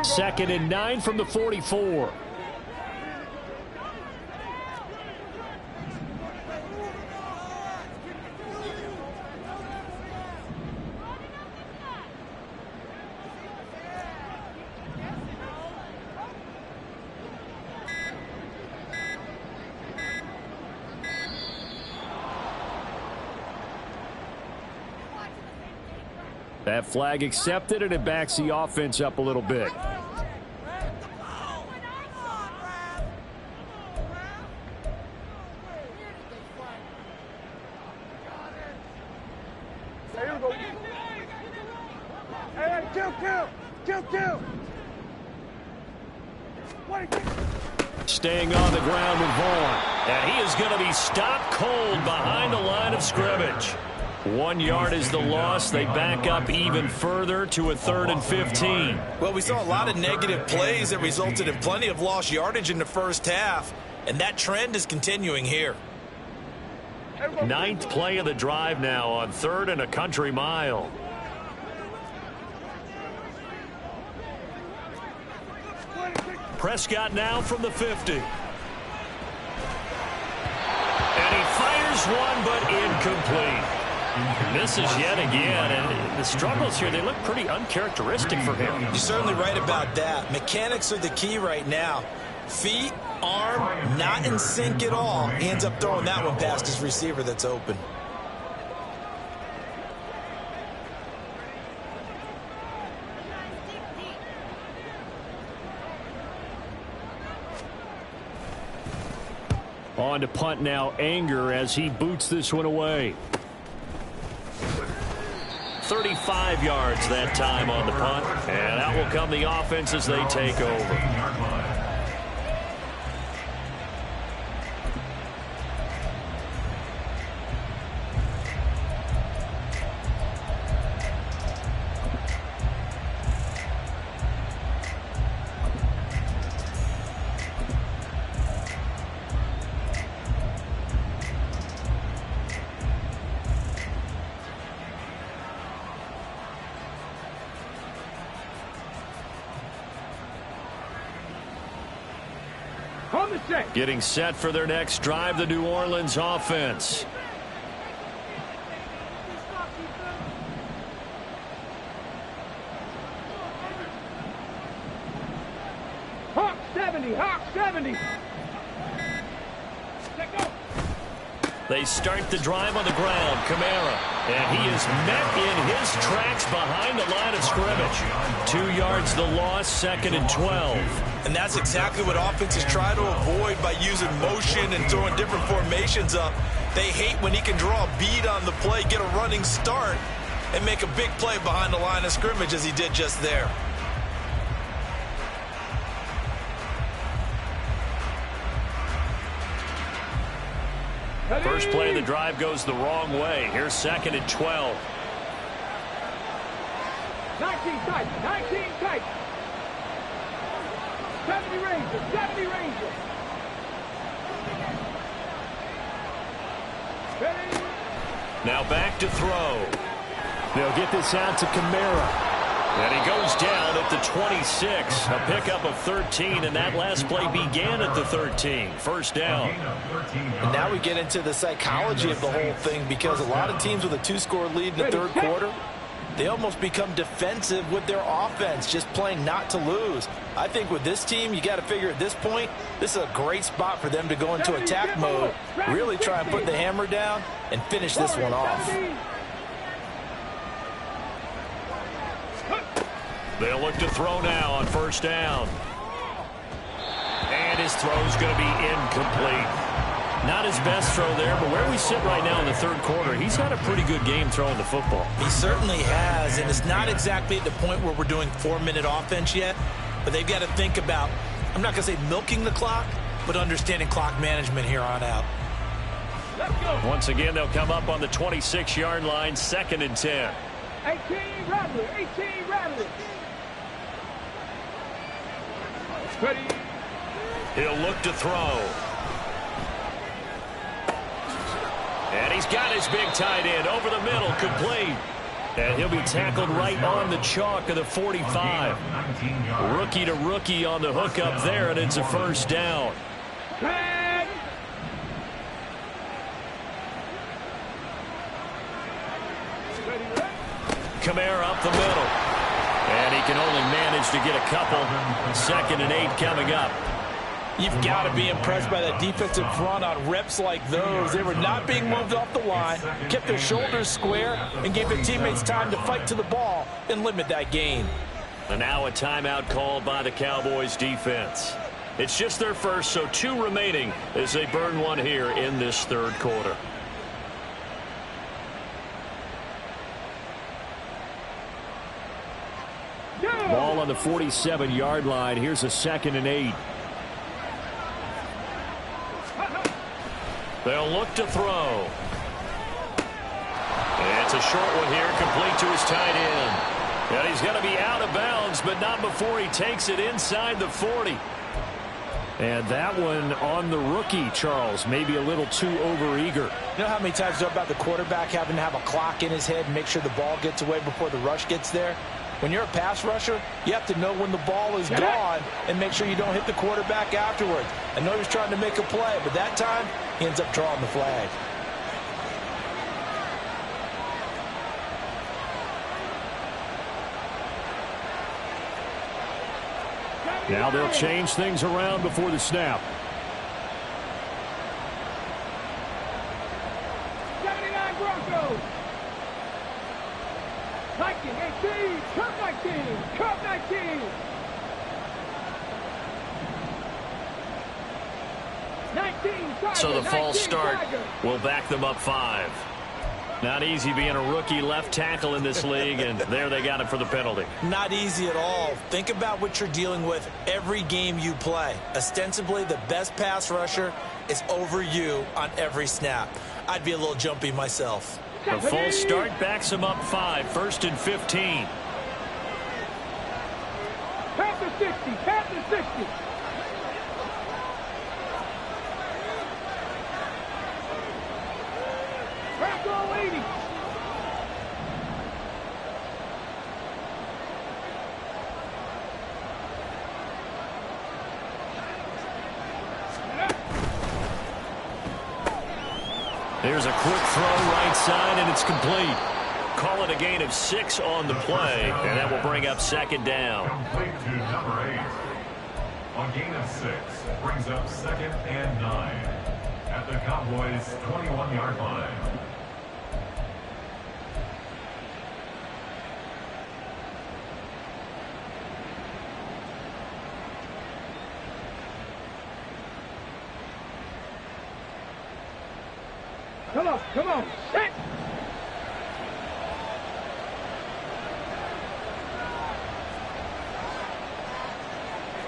Speaker 1: Second and 9 from the 44. That flag accepted, and it backs the offense up a little bit.
Speaker 4: Kill.
Speaker 1: Staying on the ground with Vaughn. And he is going to be stopped cold behind the line of scrimmage. 1 yard is the loss. They back up even further to a 3rd and 15.
Speaker 3: Well, we saw a lot of negative plays that resulted in plenty of lost yardage in the first half. And that trend is continuing here.
Speaker 1: 9th play of the drive now on 3rd and a country mile. Prescott now from the 50. And he fires one, but incomplete. Misses yet again, and the struggles here, they look pretty uncharacteristic for him.
Speaker 3: You're certainly right about that. Mechanics are the key right now. Feet, arm, not in sync at all. He ends up throwing that one past his receiver that's open.
Speaker 1: On to punt now, Anger, as he boots this one away. 35 yards that time on the punt, and out will come the offense as they take over. Getting set for their next drive, the New Orleans offense.
Speaker 4: Hawk 70.
Speaker 1: They start the drive on the ground. Kamara. And he is met in his tracks behind the line of scrimmage. 2 yards the loss, 2nd and 12.
Speaker 3: And that's exactly what offenses try to avoid by using motion and throwing different formations up. They hate when he can draw a bead on the play, get a running start, and make a big play behind the line of scrimmage as he did just there.
Speaker 1: First play of the drive goes the wrong way. Here's 2nd and 12.
Speaker 4: 19 tight. 70 Rangers.
Speaker 1: Now back to throw. They'll get this out to Kamara. And he goes down at the 26. A pickup of 13, and that last play began at the 13. First down.
Speaker 3: And now we get into the psychology of the whole thing, because a lot of teams with a 2-score lead in the third quarter, they almost become defensive with their offense, just playing not to lose. I think with this team, you got to figure at this point, this is a great spot for them to go into attack mode, really try and put the hammer down and finish this one off.
Speaker 1: They'll look to throw now on first down. And his throw's going to be incomplete. Not his best throw there, but where we sit right now in the third quarter, he's had a pretty good game throwing the football.
Speaker 3: He certainly has, and it's not exactly at the point where we're doing 4-minute offense yet, but they've got to think about, I'm not going to say milking the clock, but understanding clock management here on out.
Speaker 1: Once again, they'll come up on the 26-yard line, 2nd and 10.
Speaker 4: 18 Rattler, 18 Rattler. Ready.
Speaker 1: He'll look to throw. And he's got his big tight end over the middle, complete. And he'll be tackled right on the chalk of the 45. Rookie to rookie on the hook up there, and it's a first down. Kamara up the middle. And he can only manage to get a couple. 2nd and 8 coming up.
Speaker 3: You've got to be impressed by that defensive front on reps like those. They were not being moved off the line, kept their shoulders square, and gave their teammates time to fight to the ball and limit that gain.
Speaker 1: And now a timeout called by the Cowboys defense. It's just their first, so 2 remaining as they burn one here in this third quarter. Ball on the 47-yard line. Here's a 2nd and 8. They'll look to throw. It's a short one here, complete to his tight end. And he's going to be out of bounds, but not before he takes it inside the 40. And that one on the rookie, Charles, maybe a little too overeager.
Speaker 3: You know how many times you talk about the quarterback having to have a clock in his head and make sure the ball gets away before the rush gets there? When you're a pass rusher, you have to know when the ball is gone and make sure you don't hit the quarterback afterwards. I know he's trying to make a play, but that time he ends up drawing the flag.
Speaker 1: Now they'll change things around before the snap.
Speaker 4: 79 Broncos. 19, 18, Cup 19, Cup 19. 19, Tiger,
Speaker 1: So the false
Speaker 4: 19,
Speaker 1: start
Speaker 4: Tiger.
Speaker 1: will back them up 5. Not easy being a rookie left tackle in this league, and there they got it for the penalty.
Speaker 3: Not easy at all. Think about what you're dealing with every game you play. Ostensibly, the best pass rusher is over you on every snap. I'd be a little jumpy myself.
Speaker 1: The false start backs them up 5, 1st and 15.
Speaker 4: Pass the 60, pass the 60. Bronco 80.
Speaker 1: There's a quick throw right side, and it's complete. Call it a gain of 6 on the play, and that will bring up 2nd down.
Speaker 2: Complete to number 8. A gain of 6 brings up 2nd and 9 at the Cowboys' 21-yard line.
Speaker 4: Come on, set.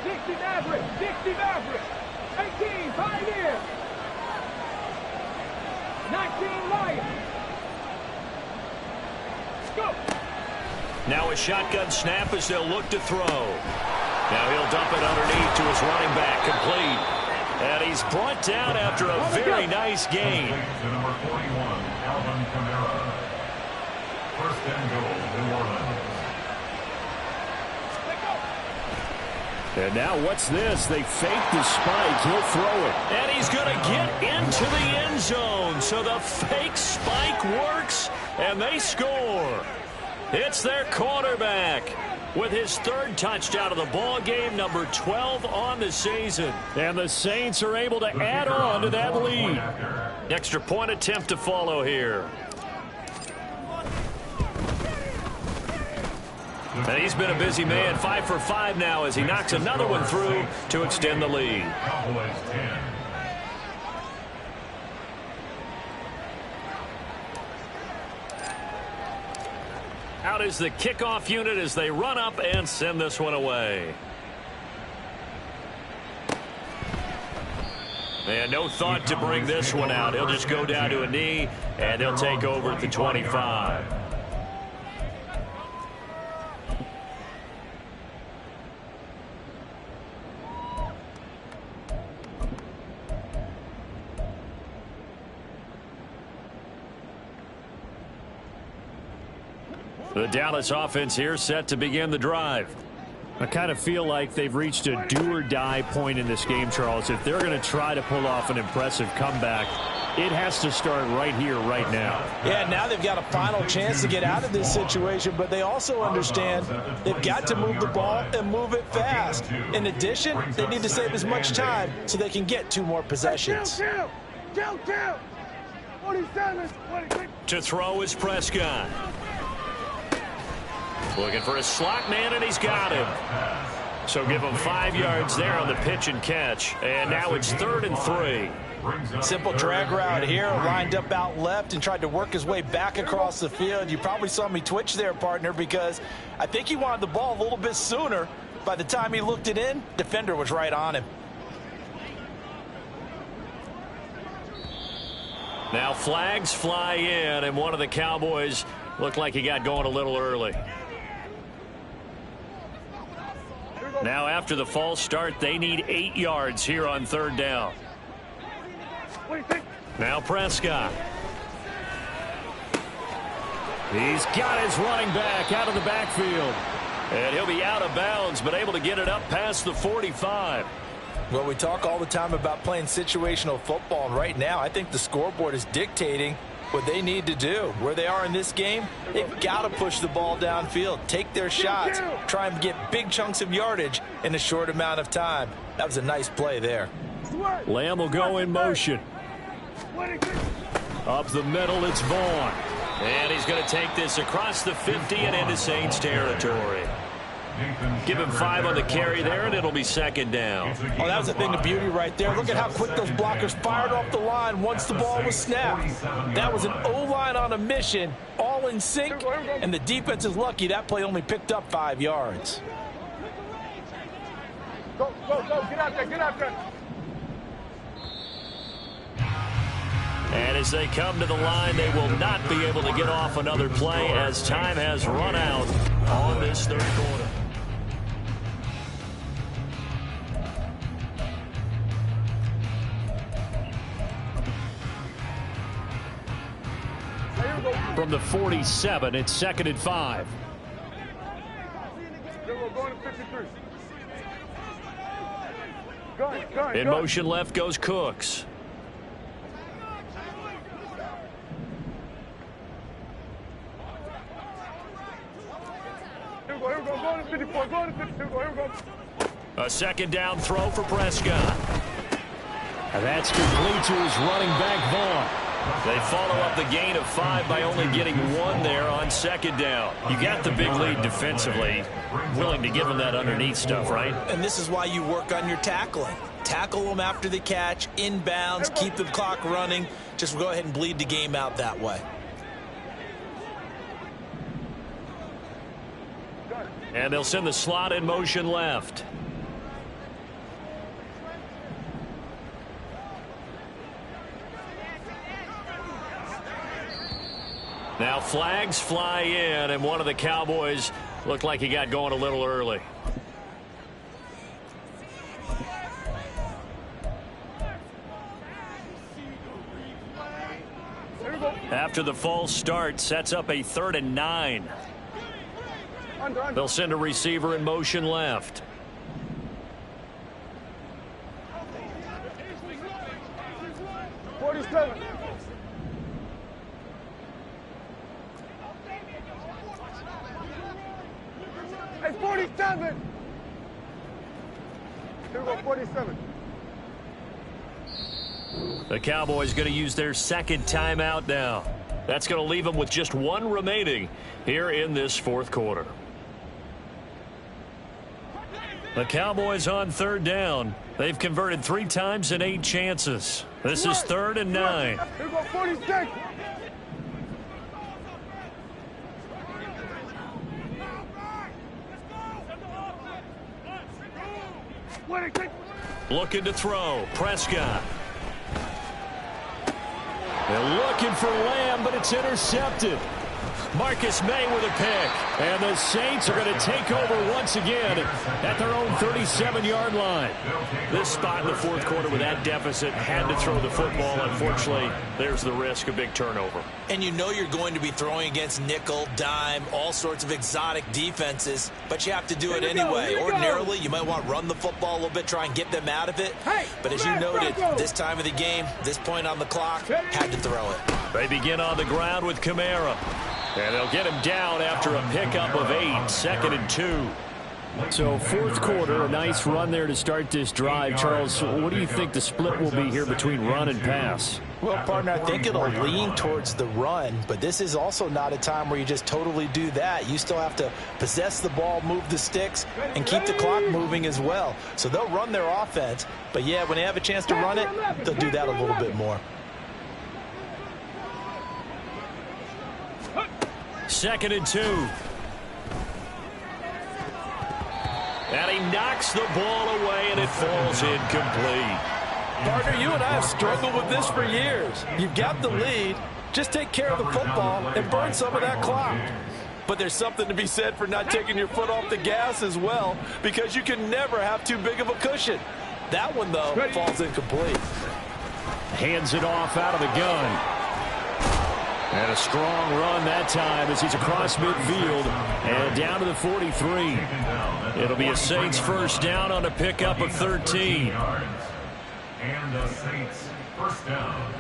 Speaker 4: Dixie Maverick, 18, Pioneer, 19, Lion. Go.
Speaker 1: Now a shotgun snap as they'll look to throw. Now he'll dump it underneath to his running back, complete. And he's brought down after a very nice gain.
Speaker 2: To number 41, Alvin Kamara. First and goal, New Orleans.
Speaker 1: And now what's this? They fake the spike. He'll throw it. And he's going to get into the end zone. So the fake spike works, and they score. It's their quarterback with his third touchdown of the ball game, number 12 on the season. And the Saints are able to add on to that lead. Extra point attempt to follow here. And he's been a busy man, 5 for 5 now as he knocks another one through to extend the lead.
Speaker 2: Cowboys 10.
Speaker 1: Out is the kickoff unit as they run up and send this one away. And no thought to bring this one out. He'll just go down to a knee, and they'll take over at the 25. The Dallas offense here set to begin the drive. I kind of feel like they've reached a do-or-die point in this game, Charles. If they're going to try to pull off an impressive comeback, it has to start right here, right now.
Speaker 3: Yeah, now they've got a final chance to get out of this situation, but they also understand they've got to move the ball and move it fast. In addition, they need to save as much time so they can get 2 more possessions.
Speaker 4: Kill. 47, 26.
Speaker 1: To throw is Prescott. Looking for a slot man, and he's got him. So give him 5 yards there on the pitch and catch. And now it's 3rd and 3.
Speaker 3: Simple drag route here, lined up out left and tried to work his way back across the field. You probably saw me twitch there, partner, because I think he wanted the ball a little bit sooner. By the time he looked it in, defender was right on him.
Speaker 1: Now flags fly in, and one of the Cowboys looked like he got going a little early. Now after the false start, they need 8 yards here on 3rd down. Now Prescott. He's got his running back out of the backfield. And he'll be out of bounds, but able to get it up past the 45.
Speaker 3: Well, we talk all the time about playing situational football, and right now I think the scoreboard is dictating what they need to do. Where they are in this game, they've got to push the ball downfield, take their shots, try and get big chunks of yardage in a short amount of time. That was a nice play there.
Speaker 1: Lamb will go in motion. Up the middle, it's Vaughn. And he's going to take this across the 50 and into Saints territory. Give him 5 on the carry there, and it'll be 2nd down.
Speaker 3: Oh, that was a thing of beauty right there. Look at how quick those blockers fired off the line once the ball was snapped. That was an O-line on a mission, all in sync, and the defense is lucky that play only picked up 5 yards.
Speaker 4: Go, get out there.
Speaker 1: And as they come to the line, they will not be able to get off another play as time has run out on this 3rd quarter. From the 47, it's 2nd and 5.
Speaker 4: Going to 53. Go.
Speaker 1: In motion left goes Cooks.
Speaker 4: Here we go. Going to 54. Going to 52. Here we go.
Speaker 1: A 2nd down throw for Prescott. And that's complete to his running back, Vaughn. They follow up the gain of 5 by only getting 1 there on 2nd down. You got the big lead defensively. Willing to give them that underneath stuff, right?
Speaker 3: And this is why you work on your tackling. Tackle them after the catch, inbounds, keep the clock running. Just go ahead and bleed the game out that way.
Speaker 1: And they'll send the slot in motion left. Now flags fly in, and one of the Cowboys looked like he got going a little early. After the false start, sets up a 3rd and 9. They'll send a receiver in motion left.
Speaker 4: Hey, 47. Here we go, 47.
Speaker 1: The Cowboys going to use their 2nd timeout now. That's going to leave them with just 1 remaining here in this 4th quarter. The Cowboys on 3rd down. They've converted 3 times in 8 chances. This is 3rd and 9.
Speaker 4: Here we go, 46.
Speaker 1: Looking to throw. Prescott. They're looking for Lamb, but it's intercepted. Marcus May with a pick. And the Saints are going to take over once again at their own 37-yard line. This spot in the 4th quarter with that deficit had to throw the football. Unfortunately, there's the risk of big turnover.
Speaker 3: And you know you're going to be throwing against nickel, dime, all sorts of exotic defenses, but you have to do it anyway. Ordinarily, you might want to run the football a little bit, try and get them out of it. But as you noted, this time of the game, this point on the clock, had to throw it.
Speaker 1: They begin on the ground with Kamara. And they'll get him down after a pickup of 8, 2nd and 2. So 4th quarter, a nice run there to start this drive. Charles, what do you think the split will be here between run and pass?
Speaker 3: Well, partner, I think it'll lean towards the run, but this is also not a time where you just totally do that. You still have to possess the ball, move the sticks, and keep the clock moving as well. So they'll run their offense, but yeah, when they have a chance to run it, they'll do that a little bit more.
Speaker 1: 2nd and 2. And he knocks the ball away, and it falls incomplete.
Speaker 3: Partner, you and I have struggled with this for years. You've got the lead. Just take care of the football and burn some of that clock. But there's something to be said for not taking your foot off the gas as well, because you can never have too big of a cushion. That one, though, falls incomplete.
Speaker 1: Hands it off out of the gun. And a strong run that time as he's across midfield and down to the 43. It'll be a Saints 1st down on a pickup of 13.
Speaker 2: And the Saints 1st down.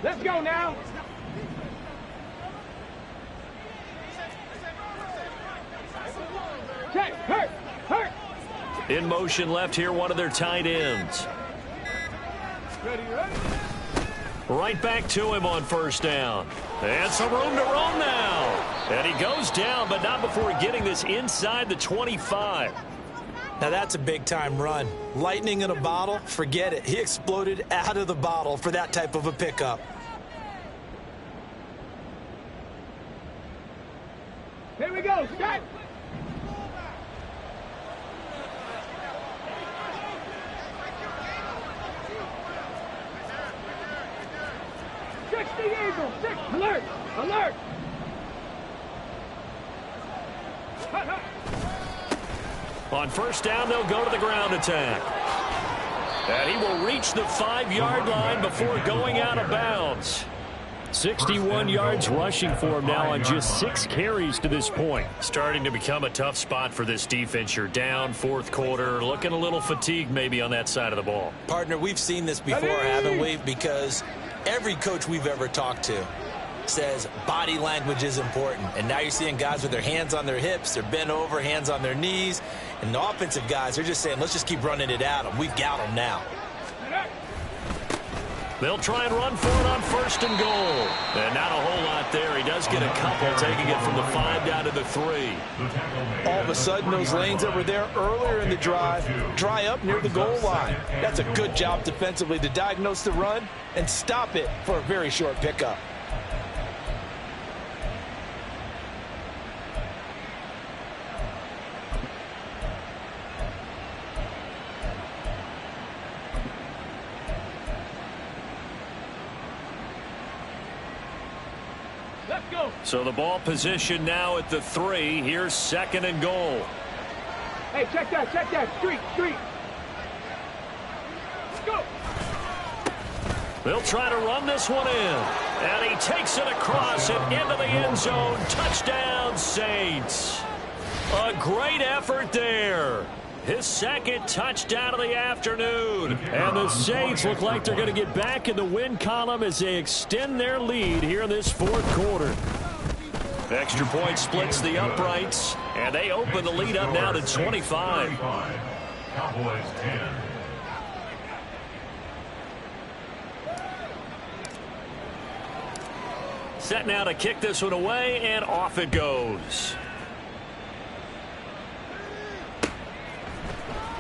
Speaker 4: Let's go now. Okay, hurt.
Speaker 1: In motion left here, one of their tight ends.
Speaker 4: Ready?
Speaker 1: Right back to him on 1st down. And some room to run now. And he goes down, but not before getting this inside the 25.
Speaker 3: Now that's a big-time run. Lightning in a bottle, forget it. He exploded out of the bottle for that type of a pickup.
Speaker 4: Here we go, set. Eagle, 6, alert, alert.
Speaker 1: On 1st down, they'll go to the ground attack. And he will reach the 5-yard line before going out of bounds. 61 yards rushing for him now on just 6 carries to this point. Starting to become a tough spot for this defense. You're down 4th quarter, looking a little fatigued maybe on that side of the ball.
Speaker 3: Partner, we've seen this before, haven't we? Because every coach we've ever talked to says body language is important. And now you're seeing guys with their hands on their hips, they're bent over, hands on their knees. And the offensive guys are just saying, let's just keep running it at them. We've got them now.
Speaker 1: They'll try and run for it on 1st and goal. And not a whole lot there. He does get a couple, taking it from the 5 down to the 3.
Speaker 3: All of a sudden, those lanes that were there earlier in the drive dry up near the goal line. That's a good job defensively to diagnose the run and stop it for a very short pickup.
Speaker 1: So the ball position now at the 3. Here's 2nd and goal.
Speaker 4: Hey, check that, street. Let's go.
Speaker 1: They'll try to run this one in. And he takes it across and into the end zone. Touchdown, Saints. A great effort there. His 2nd touchdown of the afternoon. And the Saints look like they're going to get back in the win column as they extend their lead here in this 4th quarter. Extra point splits the uprights, and they open the lead up now to 25.
Speaker 2: Cowboys 10.
Speaker 1: Set now to kick this one away, and off it goes.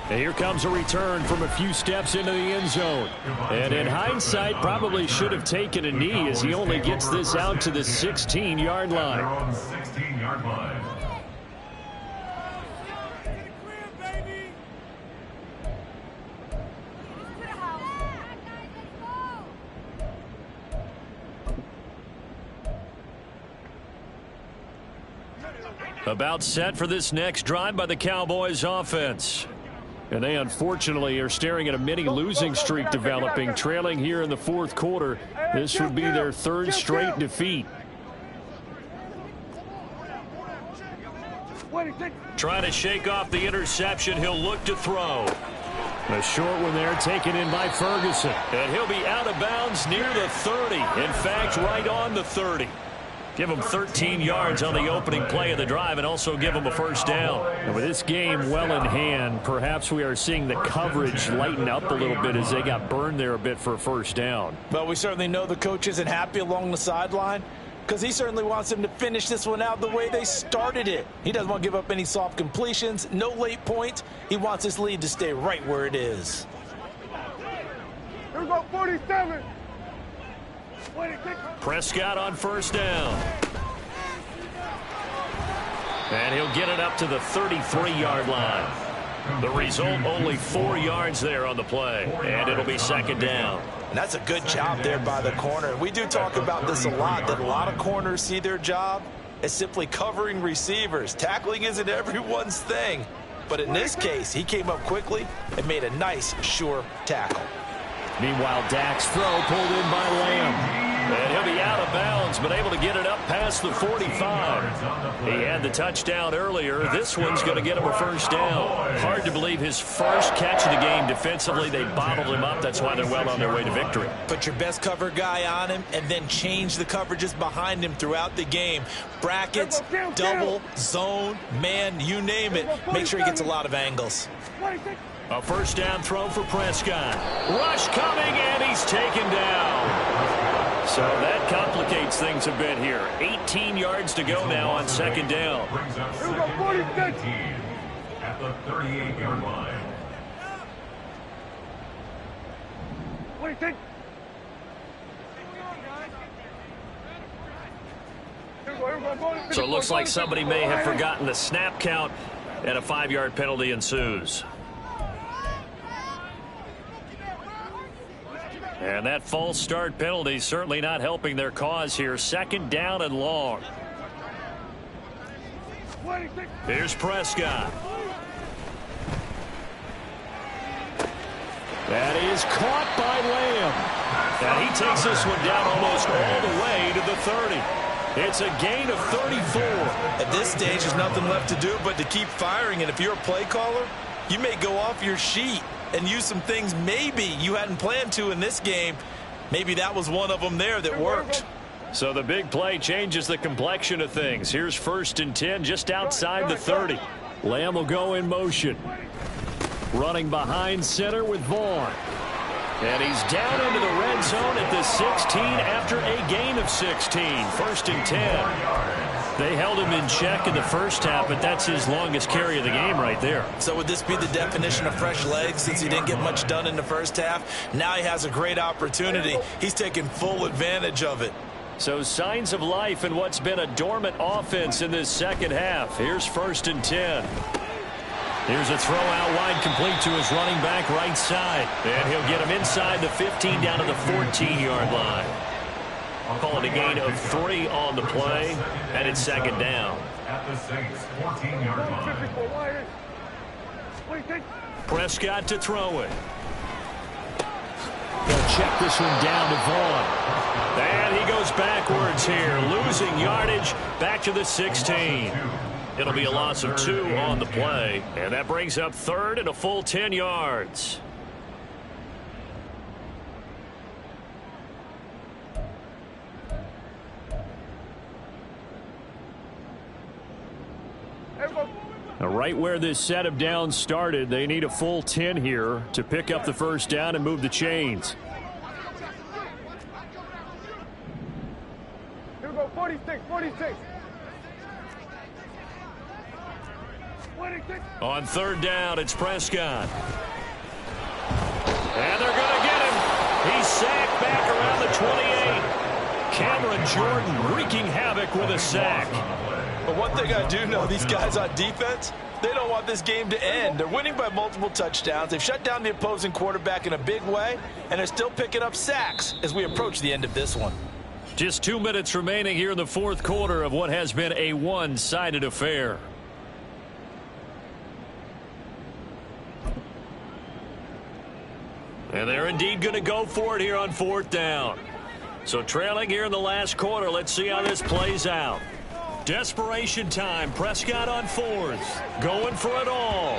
Speaker 1: And here comes a return from a few steps into the end zone. And in hindsight, probably should have taken a knee as he only gets this out to the 16-yard line.
Speaker 2: They're on the 16-yard line.
Speaker 1: About set for this next drive by the Cowboys offense. And they unfortunately are staring at a mini losing streak developing, trailing here in the 4th quarter. This would be their 3rd straight defeat. Trying to shake off the interception. He'll look to throw. A short one there taken in by Ferguson. And he'll be out of bounds near the 30. In fact, right on the 30. Give him 13 yards on the opening play of the drive and also give him a 1st down. And with this game well in hand, perhaps we are seeing the coverage lighten up a little bit as they got burned there a bit for a 1st down.
Speaker 3: But we certainly know the coach isn't happy along the sideline because he certainly wants them to finish this one out the way they started it. He doesn't want to give up any soft completions, no late points. He wants his lead to stay right where it is.
Speaker 4: Here we go, 47.
Speaker 1: Prescott on 1st down. And he'll get it up to the 33-yard line. The result, only 4 yards there on the play. And it'll be 2nd down.
Speaker 3: And that's a good job there by the corner. We do talk about this a lot, that a lot of corners see their job as simply covering receivers. Tackling isn't everyone's thing. But in this case, he came up quickly and made a nice, sure tackle.
Speaker 1: Meanwhile, Dak's throw pulled in by Lamb. And he'll be out of bounds, but able to get it up past the 45. He had the touchdown earlier. This one's going to get him a 1st down. Hard to believe his 1st catch of the game defensively. They bottled him up. That's why they're well on their way to victory.
Speaker 3: Put your best cover guy on him and then change the coverages behind him throughout the game. Brackets, double, zone, man, you name it. Make sure he gets a lot of angles.
Speaker 1: A 1st down throw for Prescott. Rush coming, and he's taken down. So that complicates things a bit here. 18 yards to go now on 2nd down.
Speaker 2: Brings up 2nd and 18 at the 38-yard line.
Speaker 4: What do you think?
Speaker 1: So it looks like somebody may have forgotten the snap count, and a 5-yard penalty ensues. And that false start penalty certainly not helping their cause here. 2nd down and long. Here's Prescott. That is caught by Lamb. And he takes this one down almost all the way to the 30. It's a gain of 34.
Speaker 3: At this stage, there's nothing left to do but to keep firing. And if you're a play caller, you may go off your sheet and use some things maybe you hadn't planned to in this game. Maybe that was one of them there that worked.
Speaker 1: So the big play changes the complexion of things. Here's 1st and 10 just outside the 30. Lamb will go in motion. Running behind center with Vaughn. And he's down into the red zone at the 16 after a gain of 16. 1st and 10. They held him in check in the first half, but that's his longest carry of the game right there.
Speaker 3: So would this be the definition of fresh legs since he didn't get much done in the first half? Now he has a great opportunity. He's taking full advantage of it.
Speaker 1: So signs of life in what's been a dormant offense in this second half. Here's 1st and 10. Here's a throw out wide, complete to his running back right side. And he'll get him inside the 15 down to the 14-yard line. I'll call it a gain of 3 on the play, and it's 2nd down.
Speaker 2: At the Saints 14-yard line.
Speaker 1: Prescott to throw it. They'll check this one down to Vaughn. And he goes backwards here, losing yardage back to the 16. It'll be a loss of 2 on the play, and that brings up 3rd and a full 10 yards. Right where this set of downs started, they need a full 10 here to pick up the 1st down and move the chains.
Speaker 4: Here we go, 46, 46.
Speaker 1: On 3rd down, it's Prescott. And they're going to get him. He's sacked back around the 28. Cameron Jordan wreaking havoc with a sack.
Speaker 3: But one thing I do know, these guys on defense, they don't want this game to end. They're winning by multiple touchdowns. They've shut down the opposing quarterback in a big way, and they're still picking up sacks as we approach the end of this one.
Speaker 1: Just 2 minutes remaining here in the 4th quarter of what has been a one-sided affair. And they're indeed going to go for it here on 4th down. So trailing here in the last quarter, let's see how this plays out. Desperation time. Prescott on 4th. Going for it all.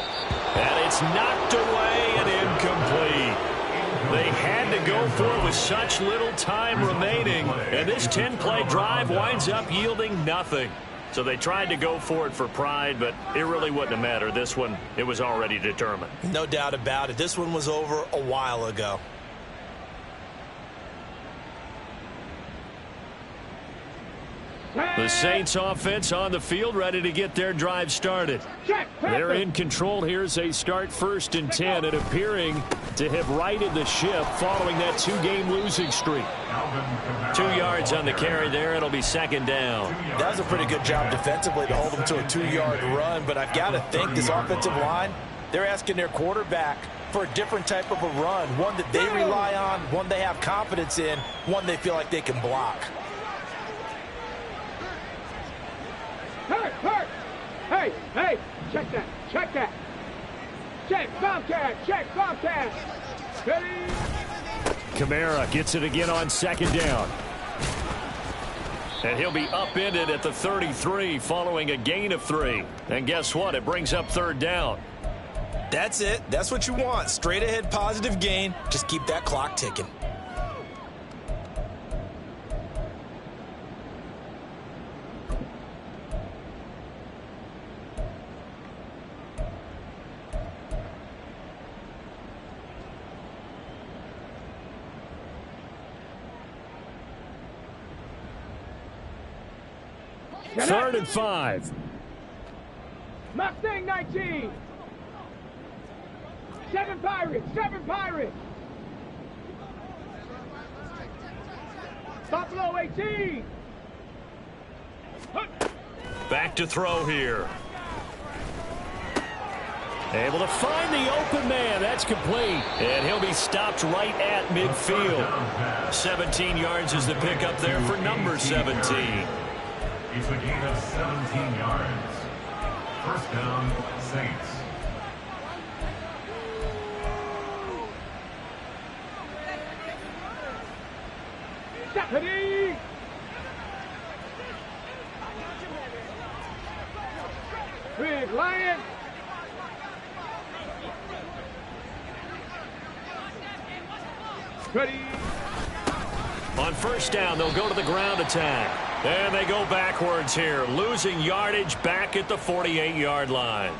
Speaker 1: And it's knocked away and incomplete. They had to go for it with such little time remaining. And this 10-play drive winds up yielding nothing. So they tried to go for it for pride, but it really wouldn't have mattered. This one, it was already determined.
Speaker 3: No doubt about it. This one was over a while ago.
Speaker 1: The Saints offense on the field, ready to get their drive started. They're in control here as they start 1st and 10 and appearing to have righted the ship following that 2-game losing streak. 2 yards on the carry there. It'll be 2nd down.
Speaker 3: That was a pretty good job defensively to hold them to a 2-yard run, but I've got to think this offensive line, they're asking their quarterback for a different type of a run, one that they rely on, one they have confidence in, one they feel like they can block.
Speaker 4: Hey, check that, check Bobcat, ready?
Speaker 1: Kamara gets it again on 2nd down. And he'll be upended at the 33 following a gain of 3. And guess what? It brings up 3rd down.
Speaker 3: That's it. That's what you want. Straight ahead positive gain. Just keep that clock ticking.
Speaker 1: Third and 5.
Speaker 4: Mustang 19. 7 Pirates. Buffalo 18.
Speaker 1: Back to throw here. Able to find the open man. That's complete. And he'll be stopped right at midfield. 17 yards is the pickup there for number 17.
Speaker 2: It's a gain of 17 yards. 1st down, Saints.
Speaker 4: Stephanie! Big Lion! Ready!
Speaker 1: On 1st down, they'll go to the ground attack. And they go backwards here, losing yardage back at the 48-yard line.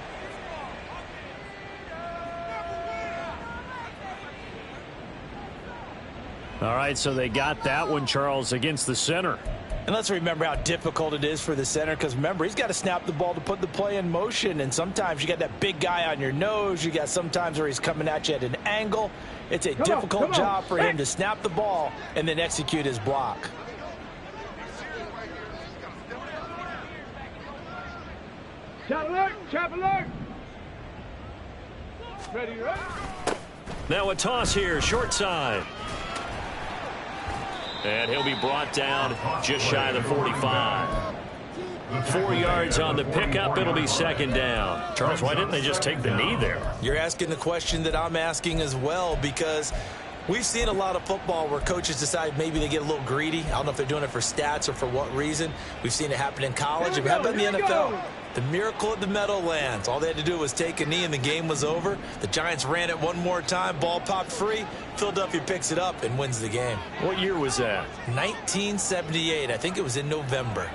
Speaker 1: All right, so they got that one, Charles, against the center.
Speaker 3: And let's remember how difficult it is for the center, because remember, he's got to snap the ball to put the play in motion, and sometimes you got that big guy on your nose. You got sometimes where he's coming at you at an angle. It's a difficult job for him to snap the ball and then execute his block.
Speaker 4: Chop alert! Chop alert! Ready, right?
Speaker 1: Now a toss here, short side. And he'll be brought down just shy of the 45. 4 yards on the pickup. It'll be second down. Charles, why didn't they just take the knee there?
Speaker 3: You're asking the question that I'm asking as well, because we've seen a lot of football where coaches decide maybe they get a little greedy. I don't know if they're doing it for stats or for what reason. We've seen it happen in college. It happened in the NFL. The miracle at the Meadowlands. All they had to do was take a knee and the game was over. The Giants ran it one more time. Ball popped free. Philadelphia picks it up and wins the game.
Speaker 1: What year was that?
Speaker 3: 1978. I think it was in November.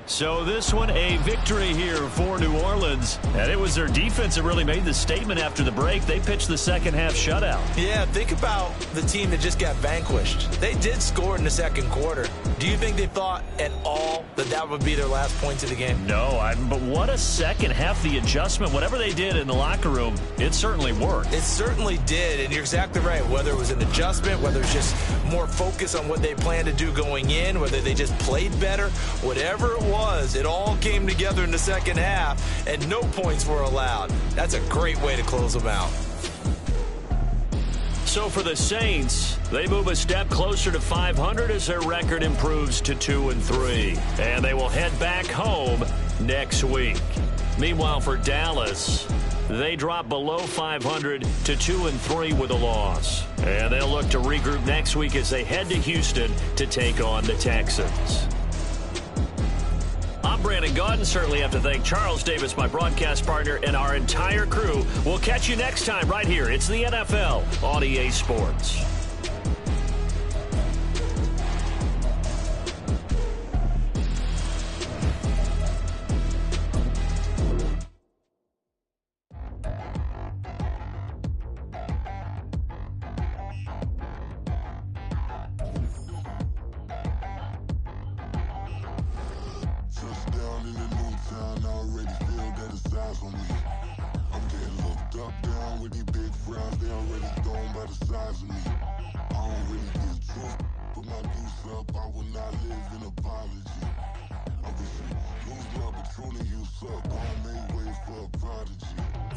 Speaker 1: So this one, a victory here for New Orleans. And it was their defense that really made the statement after the break. They pitched the second half shutout.
Speaker 3: Yeah, think about the team that just got vanquished. They did score in the second quarter. Do you think they thought at all that that would be their last points of the game?
Speaker 1: No, but what a second half. The adjustment, whatever they did in the locker room, it certainly worked.
Speaker 3: It certainly did, and you're exactly right. Whether it was an adjustment, whether it's just more focus on what they planned to do going in, whether they just played better, whatever it was, it all came together in the second half, and no points were allowed. That's a great way to close them out.
Speaker 1: So for the Saints, they move a step closer to 500 as their record improves to 2-3. And they will head back home next week. Meanwhile, for Dallas, they drop below 500 to 2-3 with a loss. And they'll look to regroup next week as they head to Houston to take on the Texans. I'm Brandon Gaudin. Certainly have to thank Charles Davis, my broadcast partner, and our entire crew. We'll catch you next time right here. It's the NFL on EA Sports.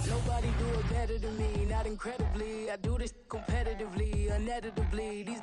Speaker 5: Nobody do it better than me, not incredibly. I do this competitively, uneditably. These